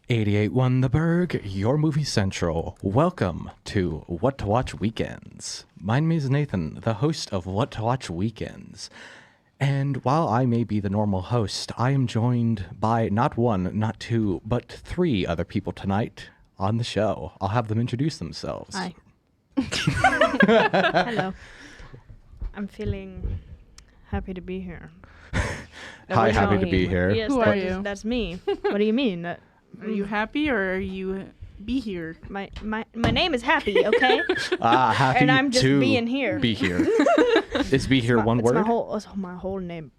88.1 The Burg, your movie central. Welcome to What to Watch Weekends. My name is Nathan, the host of What to Watch Weekends. And while I may be the normal host, I am joined by not one, not two, but three other people tonight on the show. I'll have them introduce themselves. Hi. Hello. I'm feeling happy to be here. Hi, happy to be here. Yes, Who are you? that's me. What do you mean? Are you happy or are you be here? My name is Happy, okay? Happy And I'm just to being here. Be here. Is be here one it's word? It's my whole name.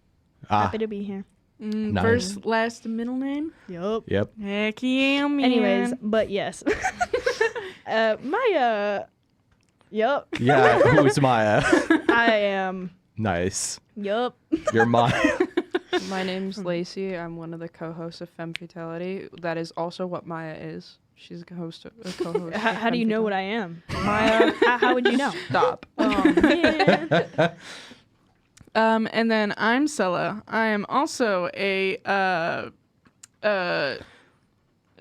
Happy to be here. Nice. First, last, middle name? Yup. Yep. Heck yeah, man. Anyways, but yes. Miah. Yup. Yeah, who's Miah? I am. Nice. Yup. You're Miah. My name's Lacey. I'm one of the co-hosts of Femme Fatality. That is also what Miah is. She's a co-host. How do you know what I am? Miah? How would you know? Stop. Oh, man. And then I'm Sella. I am also a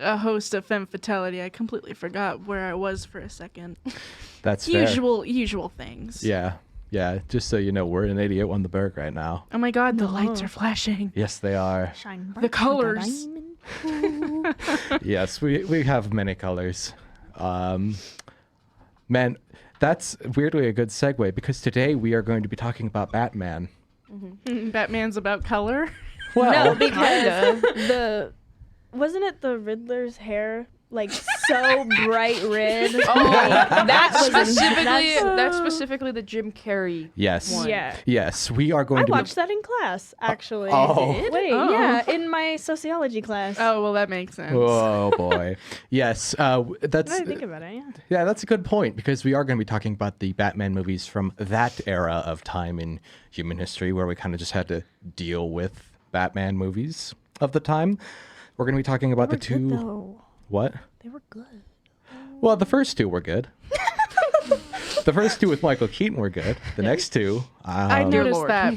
host of Femme Fatality. I completely forgot where I was for a second. That's fair. Usual things. Yeah, just so you know, we're in 88.1 The Burg right now. Oh my god, the lights are flashing. Yes, they are. Shine bright The colors. like a diamond. Yes, we have many colors. Man, that's weirdly a good segue because today we are going to be talking about Batman. Batman's about color. Well, No, because wasn't it the Riddler's hair like so bright red? That's that's specifically the Jim Carrey. yes. one. Yeah. Yes, we are I going to watched that in class, actually. Oh. Wait, Oh. yeah, in my sociology class. Oh, well, that makes sense. Oh boy. Yes, Now that's that I think about it, yeah. yeah, that's a good point because we are going to be talking about the Batman movies from that era of time in human history where we kind of just had to deal with Batman movies of the time. We're going to be talking about the two. Though. What? They were good. Well, the first two were good. The first two with Michael Keaton were good. The next two, I noticed Lord. that.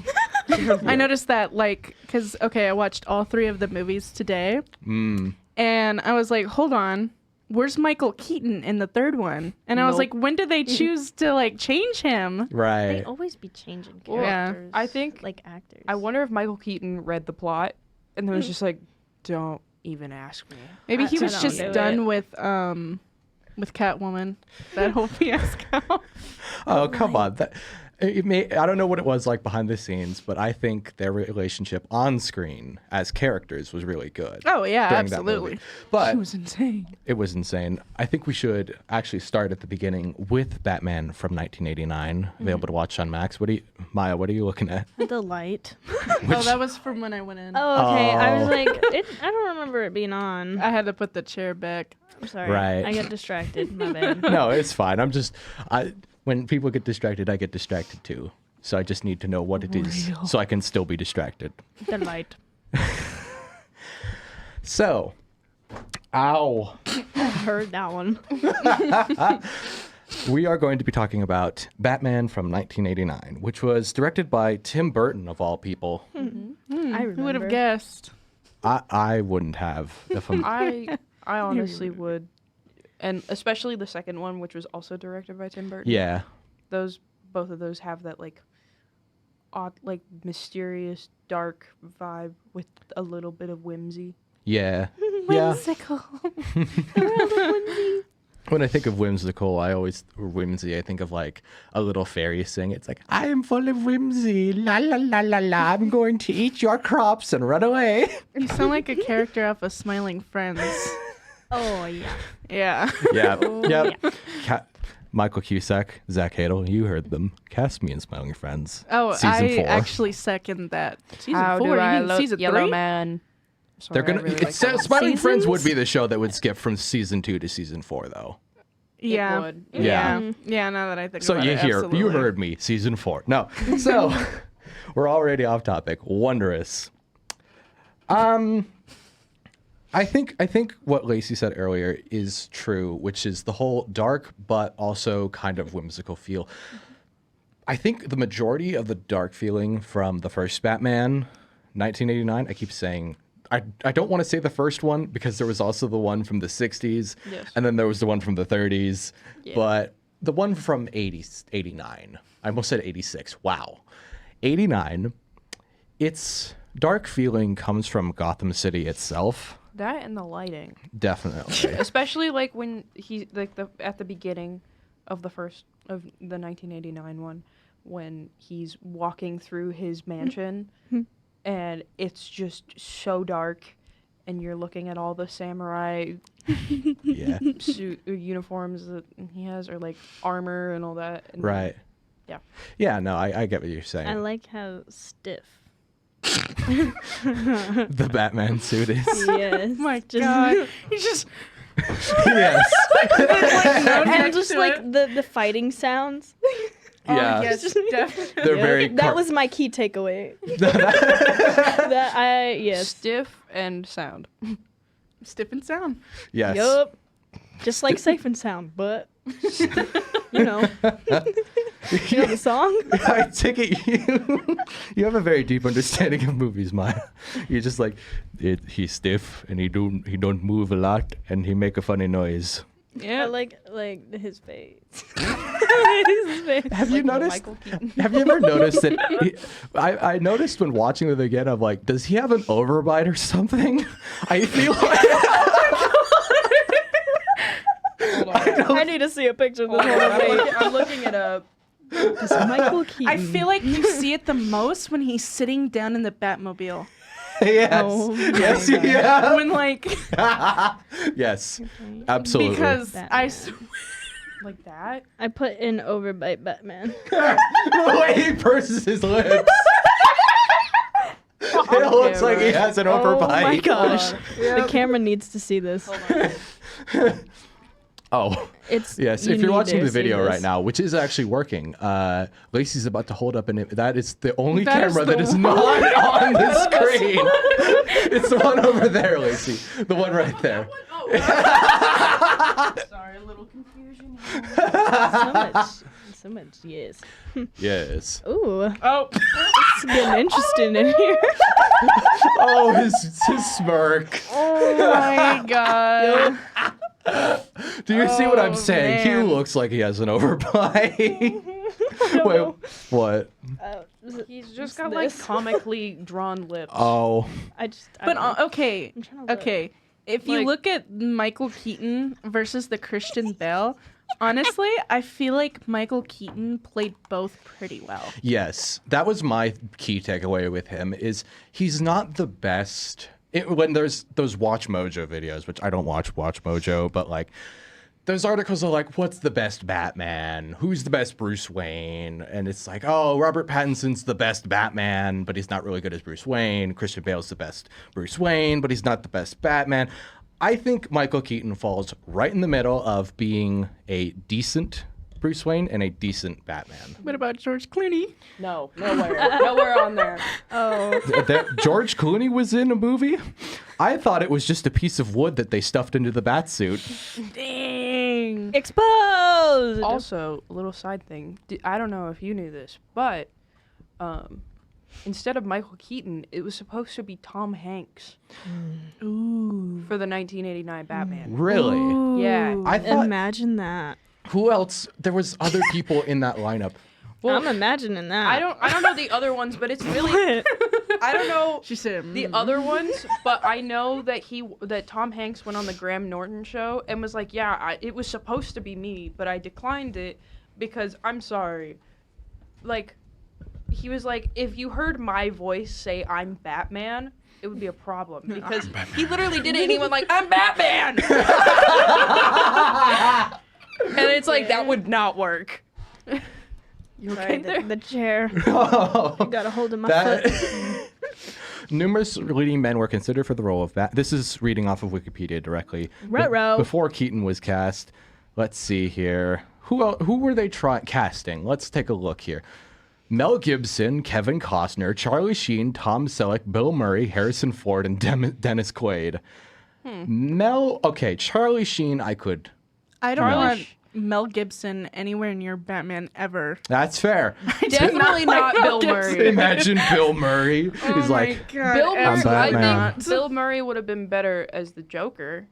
I noticed that, like, because, okay, I watched all three of the movies today. And I was like, hold on. Where's Michael Keaton in the third one? And I was like, when did they choose to, like, change him? They right. always be changing Well, characters. I think- like actors. I wonder if Michael Keaton read the plot and then was just like, "Don't even ask me." Maybe he I was don't just do done it. with Catwoman. That whole fiasco. Oh, come on. I don't know what it was like behind the scenes, but I think their relationship on screen as characters was really good. Oh, yeah, during that absolutely. movie. But It was insane. it was insane. I think we should actually start at the beginning with Batman from 1989, available to watch on Max. Miah, what are you looking at? The light. Oh, that was from when I went in. Oh, okay. I was Oh. like, I don't remember it being on. I had to put the chair back. I'm sorry. Right. I got distracted. My bad. No, it's fine. When people get distracted, I get distracted too. So I just need to know what it is so I can still be distracted. The light. So, ow. I heard that one. We are going to be talking about Batman from 1989, which was directed by Tim Burton, of all people. I remember. Who would have guessed? I wouldn't have if I'm. I honestly would, and especially the second one, which was also directed by Tim Burton. Yeah. Both of those have that like odd, like mysterious, dark vibe with a little bit of whimsy. Yeah. Yeah. Whimsical. When I think of whimsical, or whimsy, I think of like a little fairy sing. It's like, I am full of whimsy. La la la la la. I'm going to eat your crops and run away. You sound like a character off of Smiling Friends. Oh, yeah. Yeah. Yeah. Yep. Michael Cusack, Zach Hadel, you heard them. Cast me in Smiling Friends. Oh, Season I 4. actually second that. Season How 4? do You I mean look, season Yellow 3? Man? Sorry, They're gonna. I really like that one. Smiling Friends would Seasons? be the show that would skip from season 2 to season 4, though. Yeah. would. Yeah. Yeah, now that I think So about you it, hear, you absolutely. heard me, season 4. No, so we're already off topic. Wondrous. I think what Lacey said earlier is true, which is the whole dark but also kind of whimsical feel. I think the majority of the dark feeling from the first Batman, 1989, I keep saying I don't want to say the first one because there was also the one from the 60s, Yes. and then there was the one from the 30s, Yeah. but the one from 89, I almost said 86, wow. 89, its dark feeling comes from Gotham City itself, That and the lighting. definitely. Especially like when he like at the beginning of the 1989 one, when he's walking through his mansion and it's just so dark and you're looking at all the samurai Yeah, suit uniforms that he has, or like armor and all that. And right. Yeah. Yeah, no, I get what you're saying. I like how stiff. The Batman suit is. Yes. My just, God. He's just Yes. and just like the fighting sounds. Yeah. yes, definitely. They're very That was my key takeaway. Yes. Stiff and sound. Stiff and sound. yes. Yup. Just like safe and sound, but you know. You know the song? I take it you have a very deep understanding of movies, Miah. You're just like he's stiff and he don't move a lot and he make a funny noise. I like his face. His face. Have you noticed? Michael Keaton. Have you ever noticed that? I noticed when watching it again, I'm like, does he have an overbite or something? I feel like I need to see a picture of this one. I'm looking at a. This is Michael Keaton. I feel like you see it the most when he's sitting down in the Batmobile. yes, Oh my yes, God. yeah, When like yes, absolutely. because I Batman. swear Like that? I put in overbite Batman. The way he purses his lips. It looks like he has an overbite. Oh my gosh. Yeah. The camera needs to see this. Oh, It's yes. you If you're need watching to the see video this. right now, which is actually working, Lacey's about to hold up that is the only That is camera the that is one. not on the screen. It's the one over there, Lacey. The one right there. Sorry, a little confusion. So much, yes. Yes. Ooh, oh it's getting interesting in here. Oh, his smirk. oh my God. Do you see what I'm Oh, saying? He man. looks like he has an overbite. Wait, what? He's just What's got like this? comically drawn lips. Oh, I But don't know. okay, I'm trying to look. okay. If you Like- look at Michael Keaton versus the Christian Bale, honestly, I feel like Michael Keaton played both pretty well. yes. That was my key takeaway with him is he's not the best. When there's those Watch Mojo videos, which I don't watch Mojo, but like those articles are like, what's the best Batman? Who's the best Bruce Wayne? And it's like, oh, Robert Pattinson's the best Batman, but he's not really good as Bruce Wayne. Christian Bale's the best Bruce Wayne, but he's not the best Batman. I think Michael Keaton falls right in the middle of being a decent Bruce Wayne and a decent Batman. What about George Clooney? No, nowhere on there. Oh, That George Clooney was in a movie? I thought it was just a piece of wood that they stuffed into the bat suit. Dang. exposed. Also, a little side thing. I don't know if you knew this, but instead of Michael Keaton, it was supposed to be Tom Hanks Ooh. for the 1989 Batman. Really? Yeah. I thought, Imagine that. who else? There was other people in that lineup. Well, I'm imagining that. I don't know the other ones, but it's really I don't know She said the other ones, but I know that Tom Hanks went on the Graham Norton show and was like, yeah, it was supposed to be me, but I declined it because I'm sorry. Like, he was like, if you heard my voice say I'm Batman, it would be a problem because he literally did it and he went like, I'm Batman! And it's like, that would not work. You okay Sorry, there? the chair. Oh, Got a hold of my that- foot. Numerous leading men were considered for the role of Bat. This is reading off of Wikipedia directly. Ruh-roh. Before Keaton was cast. Let's see here. Who were they casting? Let's take a look here. Mel Gibson, Kevin Costner, Charlie Sheen, Tom Selleck, Bill Murray, Harrison Ford, and Dennis Quaid. Okay, Charlie Sheen, I could. I don't want. Mel Gibson anywhere near Batman ever. That's fair. Definitely not Bill Murray. Imagine Bill Murray. He's like, Bill Murray. I'm Batman. I think Bill Murray would have been better as the Joker.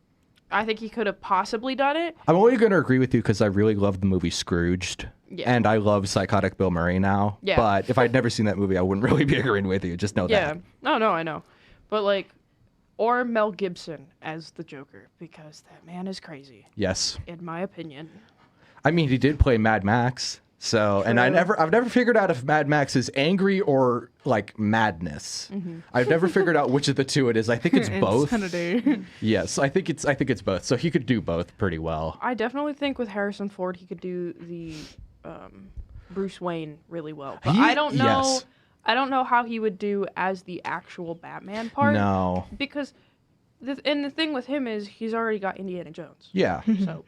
I think he could have possibly done it. I'm only going to agree with you because I really love the movie Scrooged. Yeah. And I love psychotic Bill Murray now. Yeah. But if I'd never seen that movie, I wouldn't really be agreeing with you. Just know Yeah. that. No, I know. But like, or Mel Gibson as the Joker, because that man is crazy, Yes. in my opinion. I mean, he did play Mad Max. So, and I've never figured out if Mad Max is angry or like madness. I've never figured out which of the two it is. I think it's both. Insanity. Yes, I think it's both. So he could do both pretty well. I definitely think with Harrison Ford, he could do the Bruce Wayne really well. But I don't know. Yes. I don't know how he would do as the actual Batman part. No. Because the thing with him is he's already got Indiana Jones. Yeah. So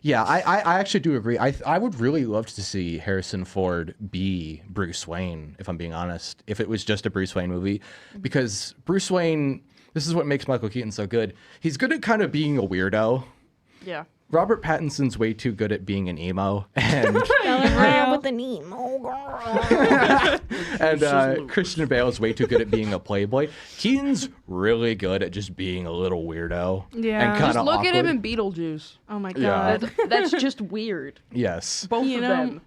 Yeah, I actually do agree. I would really love to see Harrison Ford be Bruce Wayne, if I'm being honest, if it was just a Bruce Wayne movie. Because Bruce Wayne, this is what makes Michael Keaton so good. He's good at kind of being a weirdo. yeah. Robert Pattinson's way too good at being an emo. And with an emo girl. and Christian Bale is way too good at being a playboy. Keaton's really good at just being a little weirdo. Yeah. And kind Just of look at him awkward. in Beetlejuice. Oh my Yeah. god. That's just weird. Yes. Both You of know, them.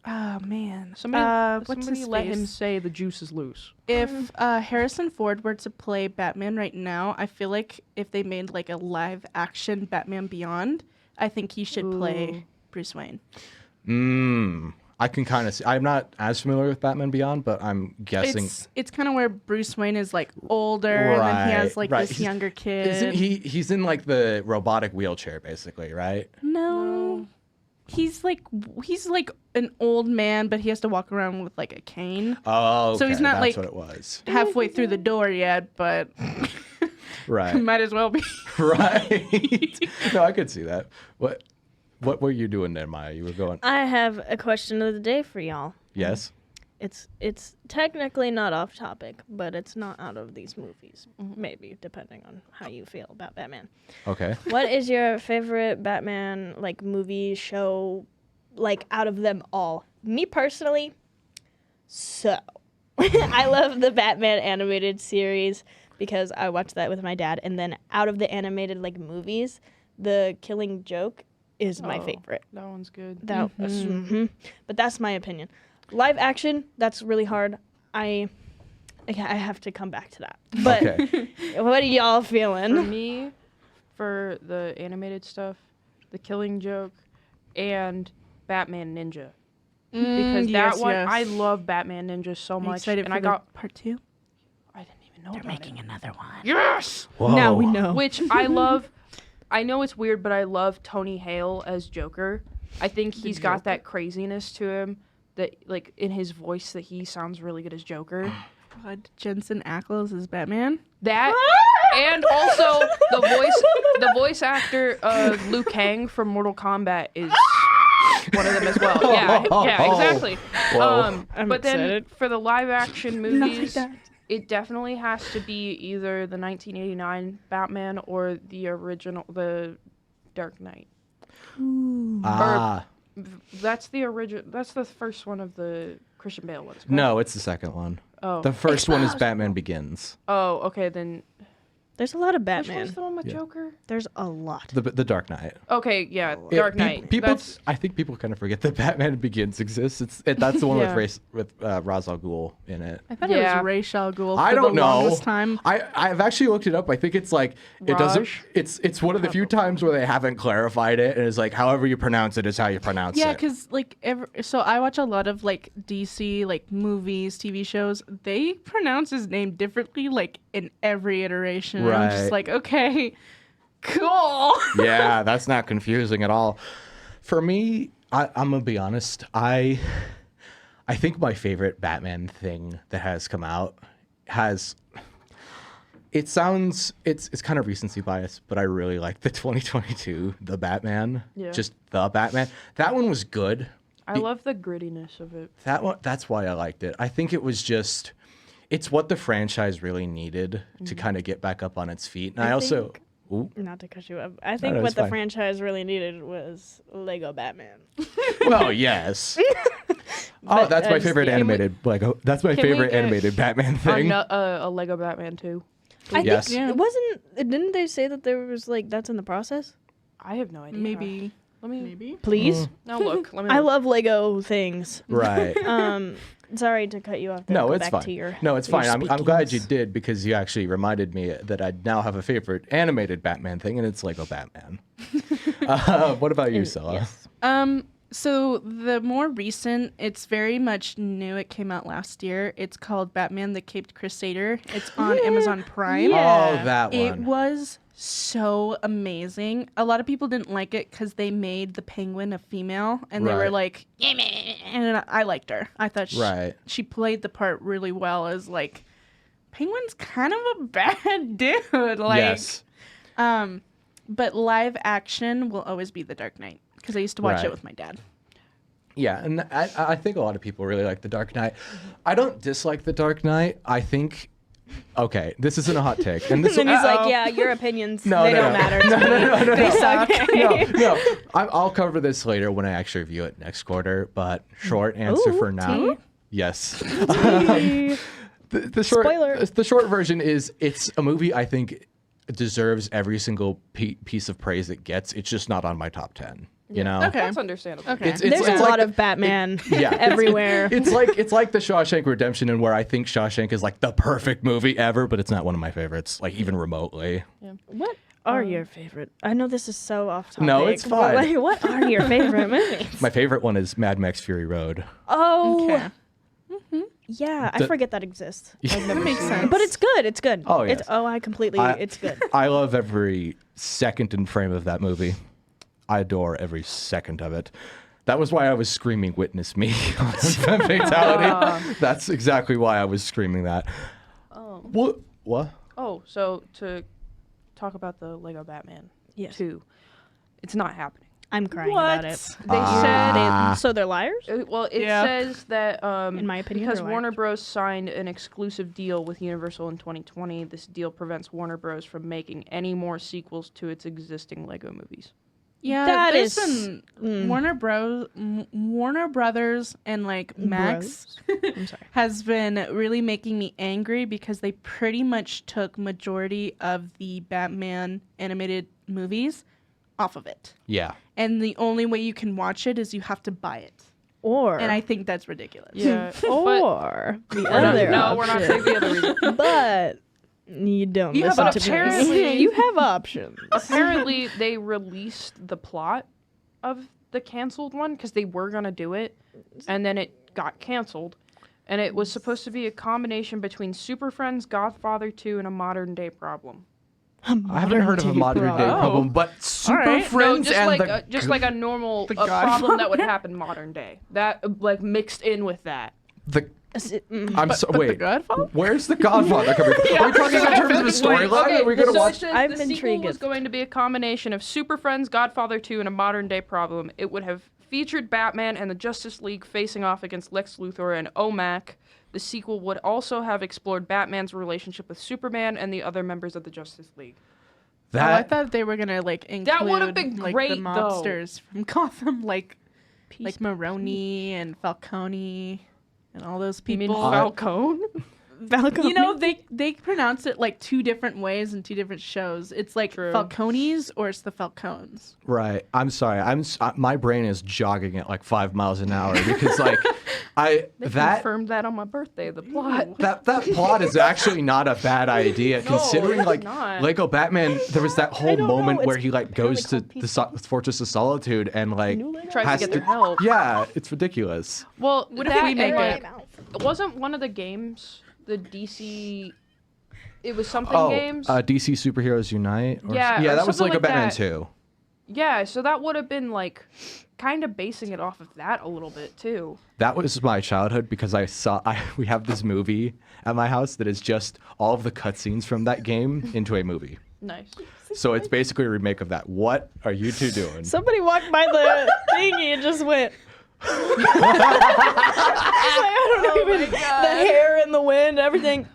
Oh man. Somebody what's his let him face? say the juice is loose. If Harrison Ford were to play Batman right now, I feel like if they made like a live action Batman Beyond, I think he should play Bruce Wayne. I can kind of see. I'm not as familiar with Batman Beyond, but I'm guessing. It's kind of where Bruce Wayne is like older and then he has like right. this younger kid. Isn't he's in like the robotic wheelchair, basically, right? No. He's like an old man, but he has to walk around with like a cane. Oh, okay. So he's not, That's like- what it was. Halfway through the door yet, but Right. might as well be. Right. No, I could see that. What were you doing there, Miah? You were going. I have a question of the day for y'all. Yes. It's technically not off topic, but it's not out of these movies. Maybe, depending on how you feel about Batman. Okay. What is your favorite Batman like movie, show, like out of them all? Me personally, so I love the Batman animated series because I watched that with my dad, and then out of the animated like movies, The Killing Joke is my favorite. That one's good. But that's my opinion. Live action, that's really hard. I have to come back to that. But Okay. what are y'all For feeling? me, for the animated stuff, The Killing Joke, and Batman Ninja. Because that one, I love Batman Ninja so much. Excited and for I got part 2. I didn't even know about it. another one. Yes! Whoa. Now we know. Which I love. I know it's weird, but I love Tony Hale as Joker. I think he's got that craziness to him that, like, in his voice, that he sounds really good as Joker. God, Jensen Ackles is Batman. That and also the voice actor of Liu Kang from Mortal Kombat is one of them as well. Yeah, exactly. Whoa. I'm But then excited. for the live action movies, that. it definitely has to be either the 1989 Batman or the original, the Dark Knight. Ah. That's the original. That's the first one of the Christian Bale ones. correct? No, it's the second one. Oh. The first one is Batman Begins. Oh, okay then. There's a lot of Which Batman. one's the one with Yeah. Joker? There's a lot. The Dark Knight. Okay, yeah, Dark Knight. People, That's- I think people kind of forget that Batman Begins exists. That's the one Yeah. with Ra's al Ghul in it. I thought Yeah. it was Ra's al Ghul for I don't the know. longest time. I've actually looked it up. I think it's like it doesn't. Raj? It's one of the few times where they haven't clarified it, and it's like however you pronounce it is how you pronounce Yeah, it. because like so I watch a lot of like DC like movies, TV shows. They pronounce his name differently like in every iteration. And I'm just Right. like, okay, cool. Yeah, that's not confusing at all. For me, I'm gonna be honest. I think my favorite Batman thing that has come out has. It sounds it's kind of recency bias, but I really like the 2022 The Batman. Yeah. Just The Batman. That one was good. I love the grittiness of it. That one. That's why I liked it. I think it was just. It's what the franchise really needed to kind of get back up on its feet. And I also. Ooh. Not to cut you up. I think no, what it's the fine. franchise really needed was Lego Batman. Well, yes. But that's I my just- favorite yeah. animated Lego. That's my Can we favorite get animated Batman thing. A Lego Batman too. I Yes. think it wasn't. Didn't they say that there was like that's in the process? I have no idea. Maybe. Let me. Maybe. Please. Now look. Let me. I look. love Lego things. Right. Sorry to cut you off. There. No, Go it's back fine. To your, No, it's your fine. I'm glad you speakings. did because you actually reminded me that I now have a favorite animated Batman thing, and it's Lego Batman. What about you, Sella? Yes. So the more recent, it's very much new. It came out last year. It's called Batman: The Caped Crusader. It's on Amazon Prime. Oh, that one. It was so amazing. A lot of people didn't like it because they made the Penguin a female, and they were Right. like, "Yeah, meh," and I liked her. I thought Right. she played the part really well as like, Penguin's kind of a bad dude. Like, Yes. but live action will always be The Dark Knight because I used to watch Right. it with my dad. Yeah, and I think a lot of people really like The Dark Knight. I don't dislike The Dark Knight. I think, okay, this isn't a hot take, and this And he's like, Uh-oh. yeah, your opinions, No, they no, don't no. matter to No, me. no, no, no, They no. suck. no. I'll cover this later when I actually review it next quarter. But short answer Ooh, for now, tea. yes. Tea. The short Spoiler. The short version is it's a movie I think deserves every single piece of praise it gets. It's just not on my top 10. You know. Okay. That's understandable. Okay. It's There's like a lot the- of Batman yeah, everywhere. It's like the Shawshank Redemption, and where I think Shawshank is like the perfect movie ever, but it's not one of my favorites, like even remotely. What are your favorite? I know this is so off topic. No, it's but, fine. like, what are your favorite movies? My favorite one is Mad Max Fury Road. Oh, Okay. yeah. I The- forget that exists. That makes sense. But it's good. It's good. Oh, yes. I completely. It's good. I love every second and frame of that movie. I adore every second of it. That was why I was screaming "Witness me" on Fatality. That's exactly why I was screaming that. What? What? Oh, so to talk about the Lego Batman Yes. 2, it's not happening. I'm crying What? about it. They So they're liars. Well, it Yeah. says that In my opinion, because they're Warner liars. Bros. Signed an exclusive deal with Universal in 2020, this deal prevents Warner Bros. From making any more sequels to its existing Lego movies. Yeah, That there's is- been Warner Brothers and like Max I'm sorry. has been really making me angry because they pretty much took majority of the Batman animated movies off of it. Yeah. And the only way you can watch it is you have to buy it. Or And I think that's ridiculous. Yeah, or the we're not, other. no, we're not option. saying the other reason. But you don't You have listen to options. me. You have options. Apparently, they released the plot of the canceled one because they were gonna do it, and then it got canceled. And it was supposed to be a combination between Super Friends, Godfather 2, and a modern day problem. I haven't heard of a modern day problem, but Super right. Friends no, just and like just like a normal The problem that would happen modern day. That like mixed in with that. the. I'm so But wait. The Godfather? Where's the Godfather coming from? Are we talking in terms of the storyline? Are we gonna so watch? it says I'm the sequel intrigued. was going to be a combination of Super Friends, Godfather 2, and a modern day problem. It would have featured Batman and the Justice League facing off against Lex Luthor and OMAC. The sequel would also have explored Batman's relationship with Superman and the other members of the Justice League. I That thought they were gonna like include That would've been like great, the though. mobsters from Gotham, like Maroni and Falcone and all those You mean people. Falcone? Falcone. You know, they pronounce it like two different ways in two different shows. It's like True. Falcones or it's the Falcones. right. I'm sorry. My brain is jogging at like 5 miles an hour because like They that confirmed that on my birthday, the plot. that plot is actually not a bad idea considering it's like not. Lego Batman. There was that whole don't know, moment where it's he like goes to apparently the called Fortress of Solitude and like Tries has to get their help. Yeah, it's ridiculous. Well, What if that we make and, it? like, wasn't one of the games the DC? It was something Oh, games. DC Superheroes Unite. Yeah, yeah, or that was something Lego like Batman that. 2. Yeah, so that would have been like kind of basing it off of that a little bit too. That was my childhood because we have this movie at my house that is just all of the cutscenes from that game into a movie. Nice. So it's basically a remake of that. What are you two doing? Somebody walked by the thingy and just went. I don't know, even the hair in the wind, everything.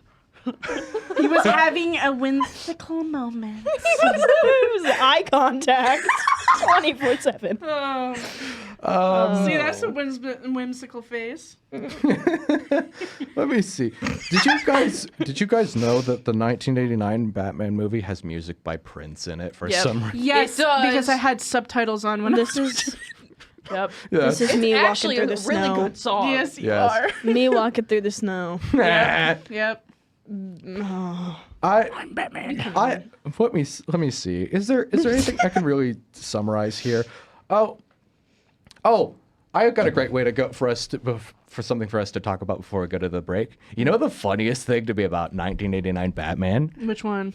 He was having a whimsical moment. It was eye contact 24/7. See, that's a whimsical face. Let me see. Did you guys know that the 1989 Batman movie has music by Prince in it for Yep. some reason? Yes, It does. because I had subtitles on when This I was is Yep. this is me walking Actually, through a the really snow. good song. Yes, you Yes. are. Me walking through the snow. Yep. I'm Batman. Let me see. Is there anything I can really summarize here? Oh, I got a great way to go for something for us to talk about before we go to the break. You know the funniest thing to be about 1989 Batman? Which one?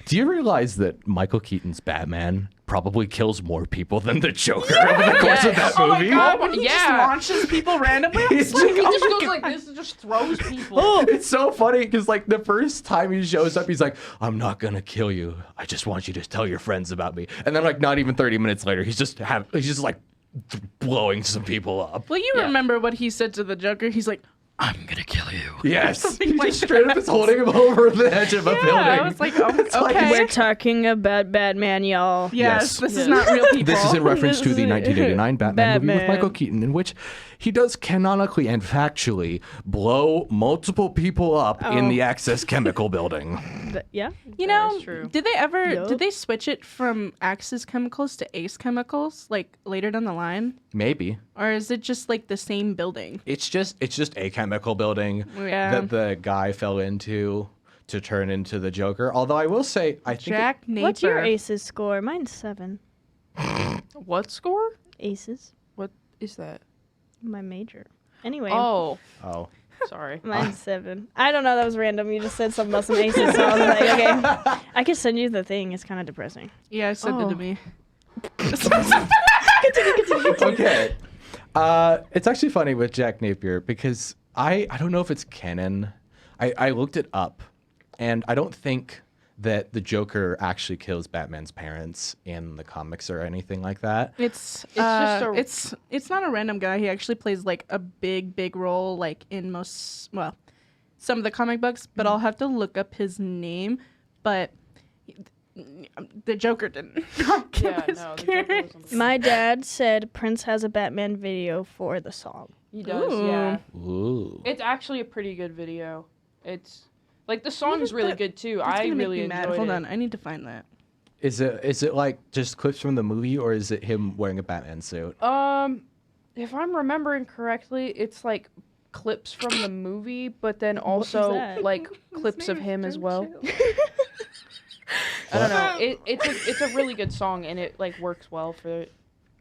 Do you realize that Michael Keaton's Batman probably kills more people than the Joker over the course of that Oh my movie? god, when he just Yeah. launches people randomly, I'm just like, He oh just my goes God. like this and just throws people. It's so funny because like the first time he shows up, he's like, "I'm not gonna kill you. I just want you to tell your friends about me." And then like not even 30 minutes later, he's just like blowing some people up. Well, you remember what he said to the Joker? He's like, I'm gonna kill you. Yes, he just straight up is holding him over the edge of a building. Yeah, I was like, oh, like- okay. We're talking about Batman, y'all. Yes, Yes. this is not real people. This is in reference to the 1989 Batman movie with Batman. Michael Keaton, in which he does canonically and factually blow multiple people up in the Access Chemical building. Yeah. You That know, is true. did they ever Yup. did they switch it from Axis Chemicals to Ace Chemicals like later down the line, Maybe. or is it just like the same building? It's just a chemical building Yeah. that the guy fell into to turn into the Joker. Although I will say, I think Jack Napier. What's your Aces score? Mine's 7. What score? Aces. What is that? My major. Anyway. Oh, oh, sorry. Mine's 7. I don't know. That was random. You just said something about some aces, so I was like, okay. I can send you the thing. It's kind of depressing. Yeah, send it Oh. to me. okay. It's actually funny with Jack Napier because I don't know if it's canon. I looked it up, and I don't think that the Joker actually kills Batman's parents in the comics or anything like that. It's just a- it's not a random guy. He actually plays like a big role like in some of the comic books, but I'll have to look up his name. But the Joker didn't. Yeah, no, the Joker was on the- My dad said Prince has a Batman video for the song. He does, Ooh. yeah. Ooh. It's actually a pretty good video. It's like the song What is is really that? good too. It's I gonna make really me mad. enjoyed Hold it. on, I need to find that. Is it like just clips from the movie, or is it him wearing a Batman suit? If I'm remembering correctly, it's like clips from the movie, but then also that? like clips of him as well. I don't know. It's a really good song, and it like works well for it.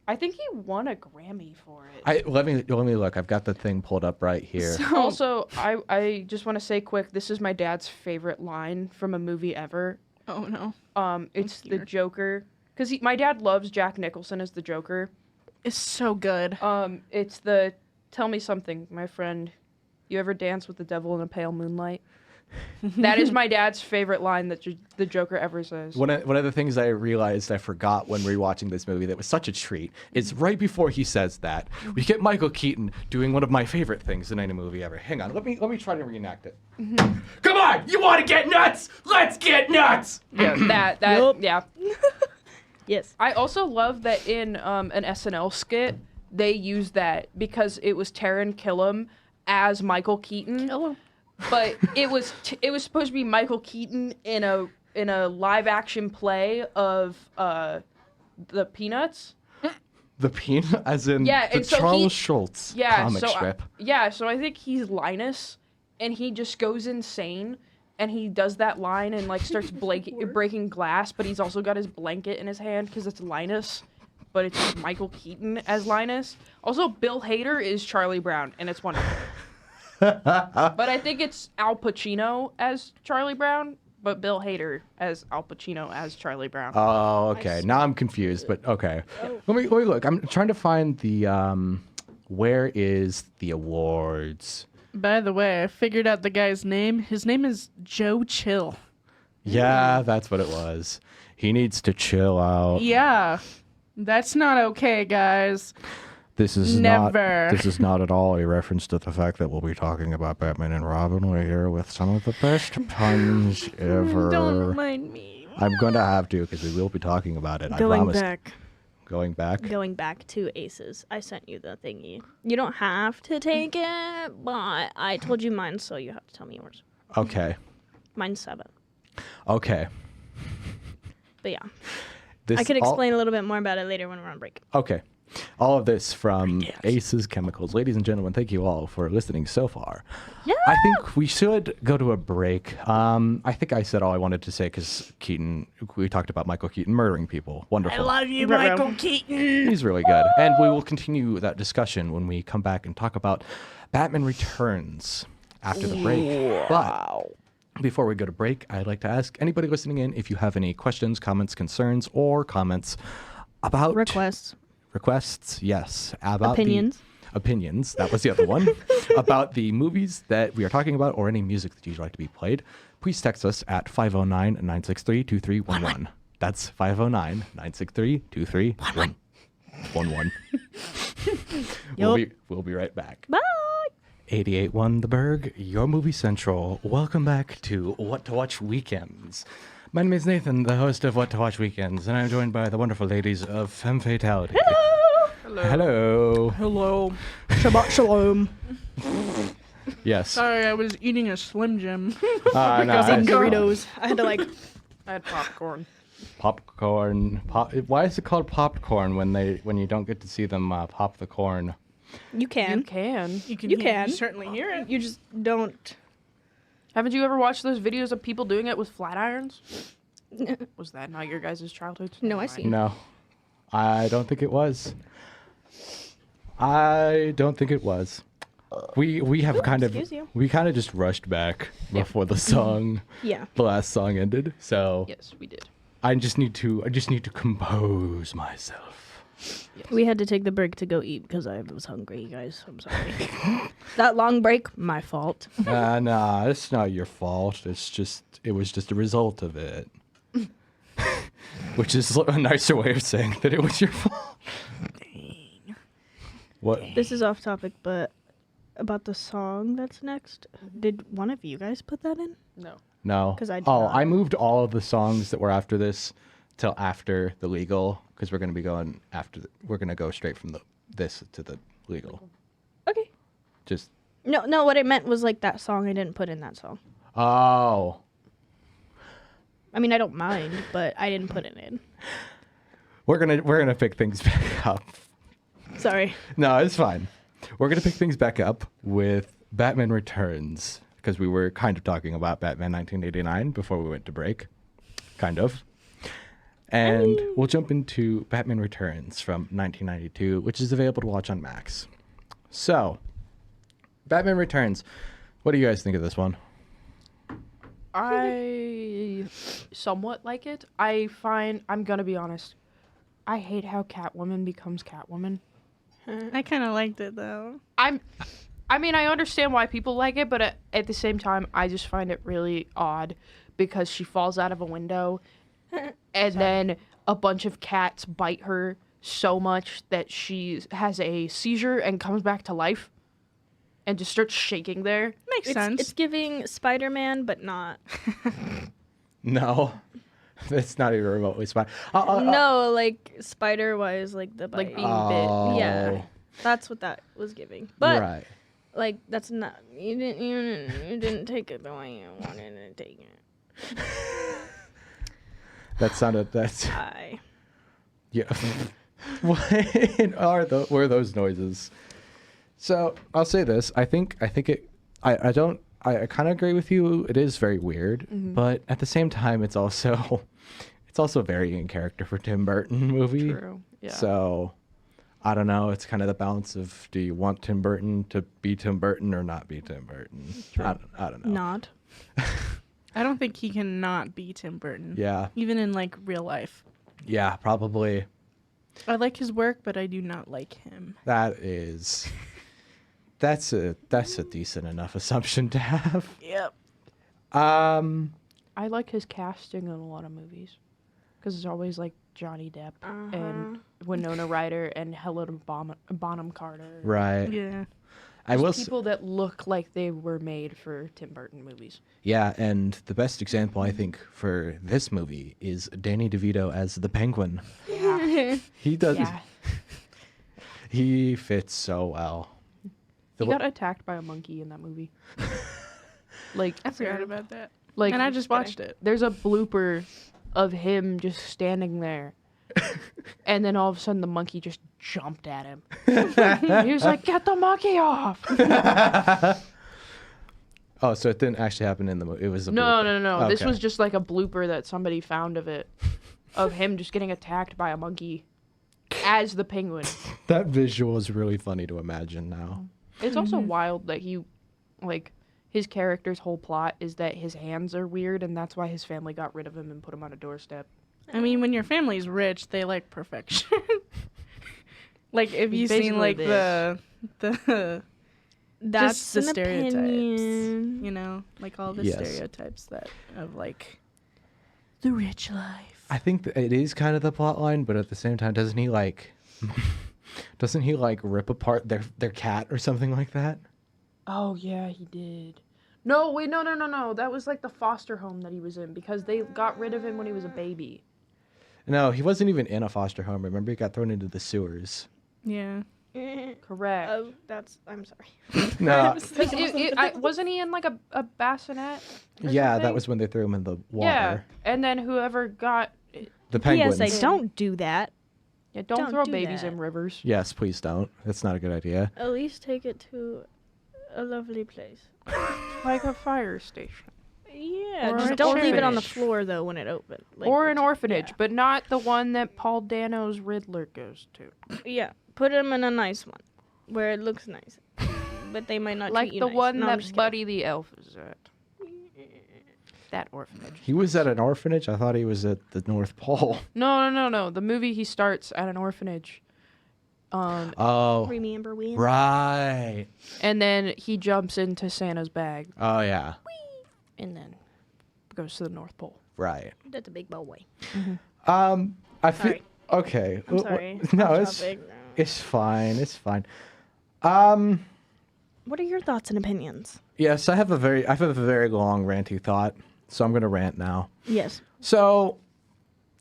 I think he won a Grammy for it. Let me look. I've got the thing pulled up right here. Also, I just want to say quick, this is my dad's favorite line from a movie ever. Oh no, It's the scared. Joker, because my dad loves Jack Nicholson as the Joker. it's so good. It's the "Tell me something, my friend. You ever dance with the devil in a pale moonlight?" That is my dad's favorite line that the Joker ever says. One of the things I realized I forgot when rewatching this movie that was such a treat is right before he says that, we get Michael Keaton doing one of my favorite things in any movie ever. Hang on, let me try to reenact it. Come on, you want to get nuts? Let's get nuts! Yeah, that Yup. yeah. Yes. I also love that in an SNL skit they used that because it was Taron Killam as Michael Keaton. But it was supposed to be Michael Keaton in a live action play of the Peanuts. The Peanut, as in Yeah, the and so Charles Schultz comic strip. So I think he's Linus, and he just goes insane, and he does that line and like starts breaking glass, but he's also got his blanket in his hand because it's Linus, but it's just Michael Keaton as Linus. Also, Bill Hader is Charlie Brown, and it's wonderful. But I think it's Al Pacino as Charlie Brown, but Bill Hader as Al Pacino as Charlie Brown. Oh, okay. Now I'm confused, but okay. Let me look. I'm trying to find the where is the awards? By the way, I figured out the guy's name. His name is Joe Chill. Yeah, that's what it was. He needs to chill out. Yeah, that's not okay, guys. This is Never. This is not at all a reference to the fact that we'll be talking about Batman and Robin. We're here with some of the best puns ever. Don't mind me. I'm going to have to because we will be talking about it. I promise. Going back. Going back to Aces. I sent you the thingy. You don't have to take it, but I told you mine, so you have to tell me yours. Okay. Mine's 7. Okay. But yeah. I could explain a little bit more about it later when we're on break. Okay. All of this from Aces Chemicals. Ladies and gentlemen, thank you all for listening so far. Yeah. I think we should go to a break. I think I said all I wanted to say because we talked about Michael Keaton murdering people. Wonderful. I love you, Michael Keaton. He's really good. And we will continue that discussion when we come back and talk about Batman Returns after the break. But before we go to break, I'd like to ask anybody listening in if you have any questions, comments, concerns, or comments about... Requests, yes. About opinions, that was the other one. About the movies that we are talking about or any music that you'd like to be played, please text us at 509-963-2311. That's 509-963-2311. We'll be right back. Bye. 88.1 The Burg, your movie central. Welcome back to What to Watch Weekends. My name is Nathan, the host of What to Watch Weekends, and I'm joined by the wonderful ladies of Femme Fatality. Hello. Hello. Shabbat shalom. Yes. Sorry, I was eating a Slim Jim. Doritos. I had to I had popcorn. Popcorn. Why is it called popcorn when you don't get to see them pop the corn? You can. You can. You You can. certainly hear it. You just don't. Haven't you ever watched those videos of people doing it with flat irons? Was that not your guys' childhood? No, I see. No. I don't think it was. We have kind of excuse you. we kind of just rushed back before the song Yeah. the last song ended. So Yes, we did. I just need to compose myself. Yes. We had to take the break to go eat because I was hungry, you guys. I'm sorry. That long break, my fault. Nah, it's not your fault. It was just a result of it. Which is a nicer way of saying that it was your fault. Dang. What? This is off topic, but about the song that's next, did one of you guys put that in? No. No. 'Cause I did Oh, not. I moved all of the songs that were after this till after the legal because we're going to be going we're going to go straight from this to the legal. Okay. Just No, what I meant was like that song. I didn't put in that song. oh. I mean, I don't mind, but I didn't put it in. We're going to pick things back up. Sorry. No, it's fine. We're going to pick things back up with Batman Returns because we were kind of talking about Batman 1989 before we went to break. Kind of. And we'll jump into Batman Returns from 1992, which is available to watch on Max. So, Batman Returns. What do you guys think of this one? I somewhat like it. I'm gonna be honest, I hate how Catwoman becomes Catwoman. I kind of liked it, though. I mean, I understand why people like it, but at the same time, I just find it really odd because she falls out of a window and then a bunch of cats bite her so much that she has a seizure and comes back to life and just starts shaking there. Makes sense. It's giving Spider-Man, but not. No. It's not even remotely spy. No, like spider-wise, like the Like bite. being Oh. Yeah, that's what that was giving. But right. like, that's not. You didn't take it the way you wanted to take it. That's I. yeah. What were those noises? So I'll say this. I think it. I kind of agree with you. It is very weird, but at the same time, it's also very in character for Tim Burton movie. True. Yeah. So I don't know. It's kind of the balance of do you want Tim Burton to be Tim Burton or not be Tim Burton? I don't know. Not. I don't think he can not be Tim Burton. Yeah. Even in like real life. Yeah. Probably. I like his work, but I do not like him. That's a decent enough assumption to have. Yep. I like his casting in a lot of movies because it's always like Johnny Depp and Winona Ryder and Helena Bonham Carter. Right. Yeah. I will. People that look like they were made for Tim Burton movies. Yeah, and the best example I think for this movie is Danny DeVito as the Penguin. Yeah. He does. Yeah. He fits so well. He got attacked by a monkey in that movie. Like I forgot about that. Like, And I just watched it. There's a blooper of him just standing there. And then all of a sudden the monkey just jumped at him. He was like, "Get the monkey off!" Oh, so it didn't actually happen in the movie. It was a No. blooper. This Okay. was just like a blooper that somebody found of it, of him just getting attacked by a monkey as the penguin. That visual is really funny to imagine now. It's also wild that his character's whole plot is that his hands are weird, and that's why his family got rid of him and put him on a doorstep. I mean, when your family's rich, they like perfection. Like, if you've Basically seen, like, this. the That's just the an stereotypes, opinion. you know? Like, all the Yes. stereotypes that, of, like, the rich life. I think that it is kind of the plot line, but at the same time, doesn't he rip apart their cat or something like that? Oh, yeah, he did. No, wait, no. That was like the foster home that he was in because they got rid of him when he was a baby. No, he wasn't even in a foster home. Remember, he got thrown into the sewers. Yeah. Correct. Oh, I'm sorry. No. Wasn't he in like a bassinet? or Yeah, something? that was when they threw him in the water. Yeah, and then whoever got... The penguins. PSA, don't do that. Yeah, don't Don't throw do babies that. in rivers. Yes, please don't. That's not a good idea. At least take it to a lovely place. Like a fire station. Yeah, Or just an don't leave it on the orphanage. floor though when it opens. Like, Or an orphanage, yeah. but not the one that Paul Dano's Riddler goes to. Yeah, put him in a nice one where it looks nice, but they might not Like treat you the nice. one No, I'm that just kidding. Buddy the Elf is at. That orphanage. He was at an orphanage? I thought he was at the North Pole. No. The movie he starts at an orphanage. Oh, Remember when? right. And then he jumps into Santa's bag Oh, yeah. and then goes to the North Pole. Right. That's a big boy. I feel Sorry. okay. I'm sorry. No, Off it's topic. it's fine. It's fine. What are your thoughts and opinions? Yes, I have a very long ranty thought, so I'm gonna rant now. Yes. So,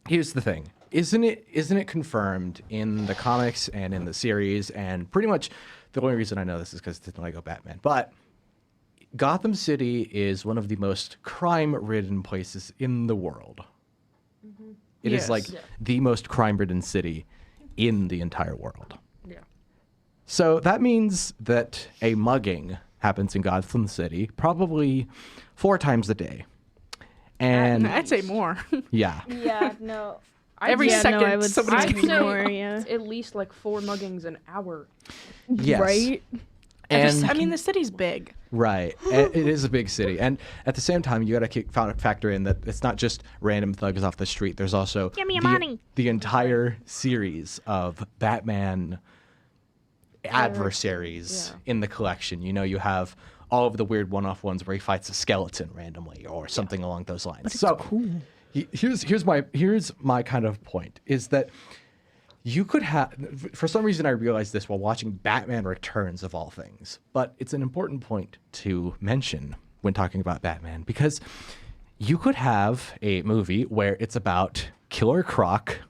here's the thing: isn't it confirmed in the comics and in the series, and pretty much the only reason I know this is because it's Lego Batman, but Gotham City is one of the most crime-ridden places in the world. It is Yes. like the most crime-ridden city in the entire world. Yeah. So that means that a mugging happens in Gotham City probably 4 times a day. And I'd say more. yeah. Yeah. No. Every Yeah, second, no, I would somebody's I'd say more. Yeah. at least like 4 muggings an hour. Yes. Right. And I mean, the city's big. right. It is a big city. And at the same time, you got to factor in that it's not just random thugs off the street. There's also Give me your money. the entire series of Batman adversaries in the collection. You know, you have all of the weird one-off ones where he fights a skeleton randomly or something along those lines. But so cool. Here's my kind of point is that you could have, for some reason I realized this while watching Batman Returns of all things, but it's an important point to mention when talking about Batman because you could have a movie where it's about Killer Croc,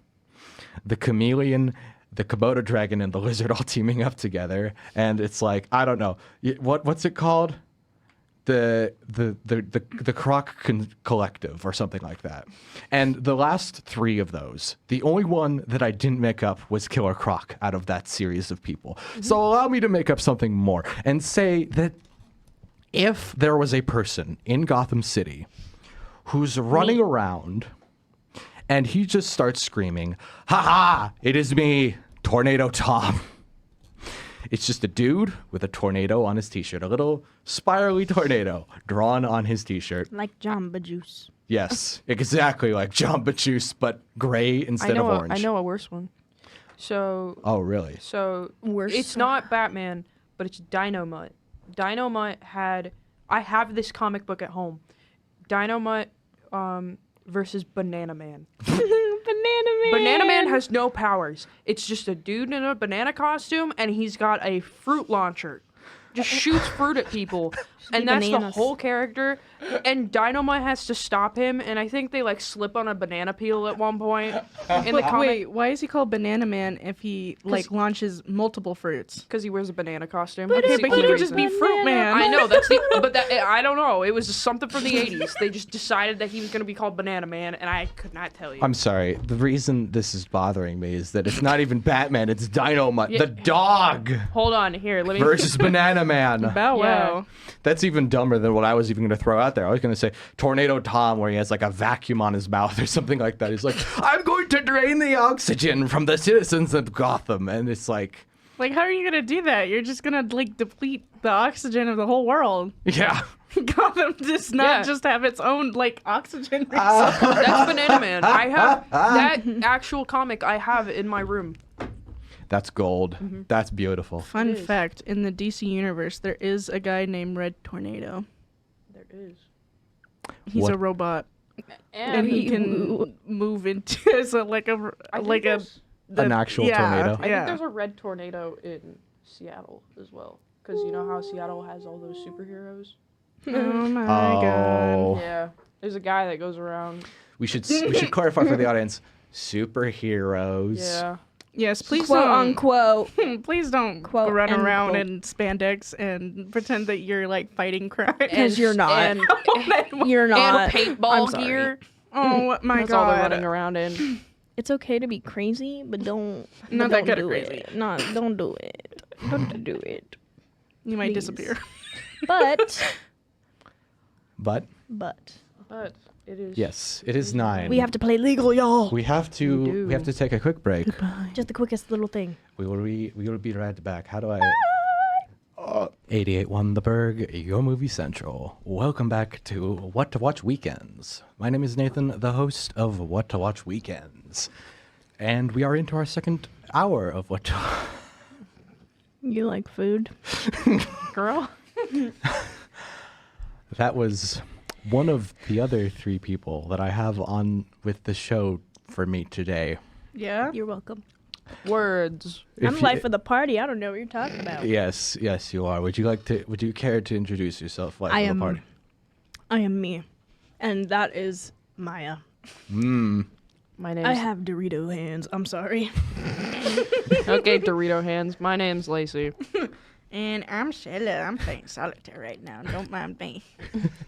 the chameleon, the Komodo dragon, and the lizard all teaming up together, and it's like, I don't know, what's it called? The Croc Collective or something like that. And the last 3 of those, the only one that I didn't make up was Killer Croc out of that series of people. So allow me to make up something more and say that if there was a person in Gotham City who's running around and he just starts screaming, "Ha ha, it is me, Tornado Tom." It's just a dude with a tornado on his t-shirt, a little spirally tornado drawn on his t-shirt. Like Jamba Juice. Yes, exactly like Jamba Juice, but gray instead of orange. I know a worse one. So Oh, really? So Worse. it's not Batman, but it's Dynamite. Dynamite had. I have this comic book at home. Dynamite versus Banana Man. Banana Banana Man. has no powers. It's just a dude in a banana costume, and he's got a fruit launcher. Just shoots fruit at people. And that's bananas. the whole character. And Dynamite has to stop him, and I think they, like, slip on a banana peel at one point in the comic. Wait, why is he called Banana Man if he, like, launches multiple fruits? Because he wears a banana costume. Okay, That's the but he only could just be reason. Fruit Man. I know, I don't know. It was just something from the 80s. They just decided that he was going to be called Banana Man, and I could not tell you. I'm sorry. The reason this is bothering me is that it's not even Batman. It's Dynamite, the dog, Hold on, here, let me... versus Banana Man. Bow wow. That's even dumber than what I was even going to throw out there. I was going to say Tornado Tom, where he has like a vacuum on his mouth or something like that. He's like, I'm going to drain the oxygen from the citizens of Gotham. And it's like, Like, how are you gonna do that? You're just gonna, like, deplete the oxygen of the whole world. yeah. Gotham does not Yeah. just have its own, like, oxygen resource. That's Banana Man. I have that actual comic I have in my room. That's gold. That's beautiful. Fun It is. fact, in the DC universe, there is a guy named Red Tornado. There is. He's What? a robot. And And he can move into as a, like a An actual tornado. I Yeah. think there's a red tornado in Seattle as well. Because you know how Seattle has all those superheroes? Oh my Oh. god. Yeah. There's a guy that goes around. We should clarify for the audience. Superheroes. Yeah. Yes, please Quote don't. unquote. Please don't Quote, run end around quote. in spandex and pretend that you're like fighting crime. Because you're not. And, You're not. and I'm paintball sorry. gear. Oh my That's all they're running god. around in. It's okay to be crazy, but don't. Not but that kind of don't do crazy. It. No, don't do it. Don't do it. You might Please. disappear. But But But it is. yes, it is 9. we have to play legal, y'all. We have to. We have to take a quick break. Just the quickest little thing. We will be right back. How do I? 88.1 The Burg, your movie central. Welcome back to What to Watch Weekends. My name is Nathan, the host of What to Watch Weekends, and we are into our second hour of What to. You like food? Girl. That was one of the other 3 people that I have on with the show for me today. Yeah? You're welcome. Words. I'm If life of the party. I don't know what you're talking about. Yes, you are. Would you care to introduce yourself, life I of am. the party? I am me, and that is Miah. My name's... I have Dorito hands. I'm sorry. Okay, Dorito hands. My name's Lacey. And I'm Sella. I'm playing solitaire right now. Don't mind me.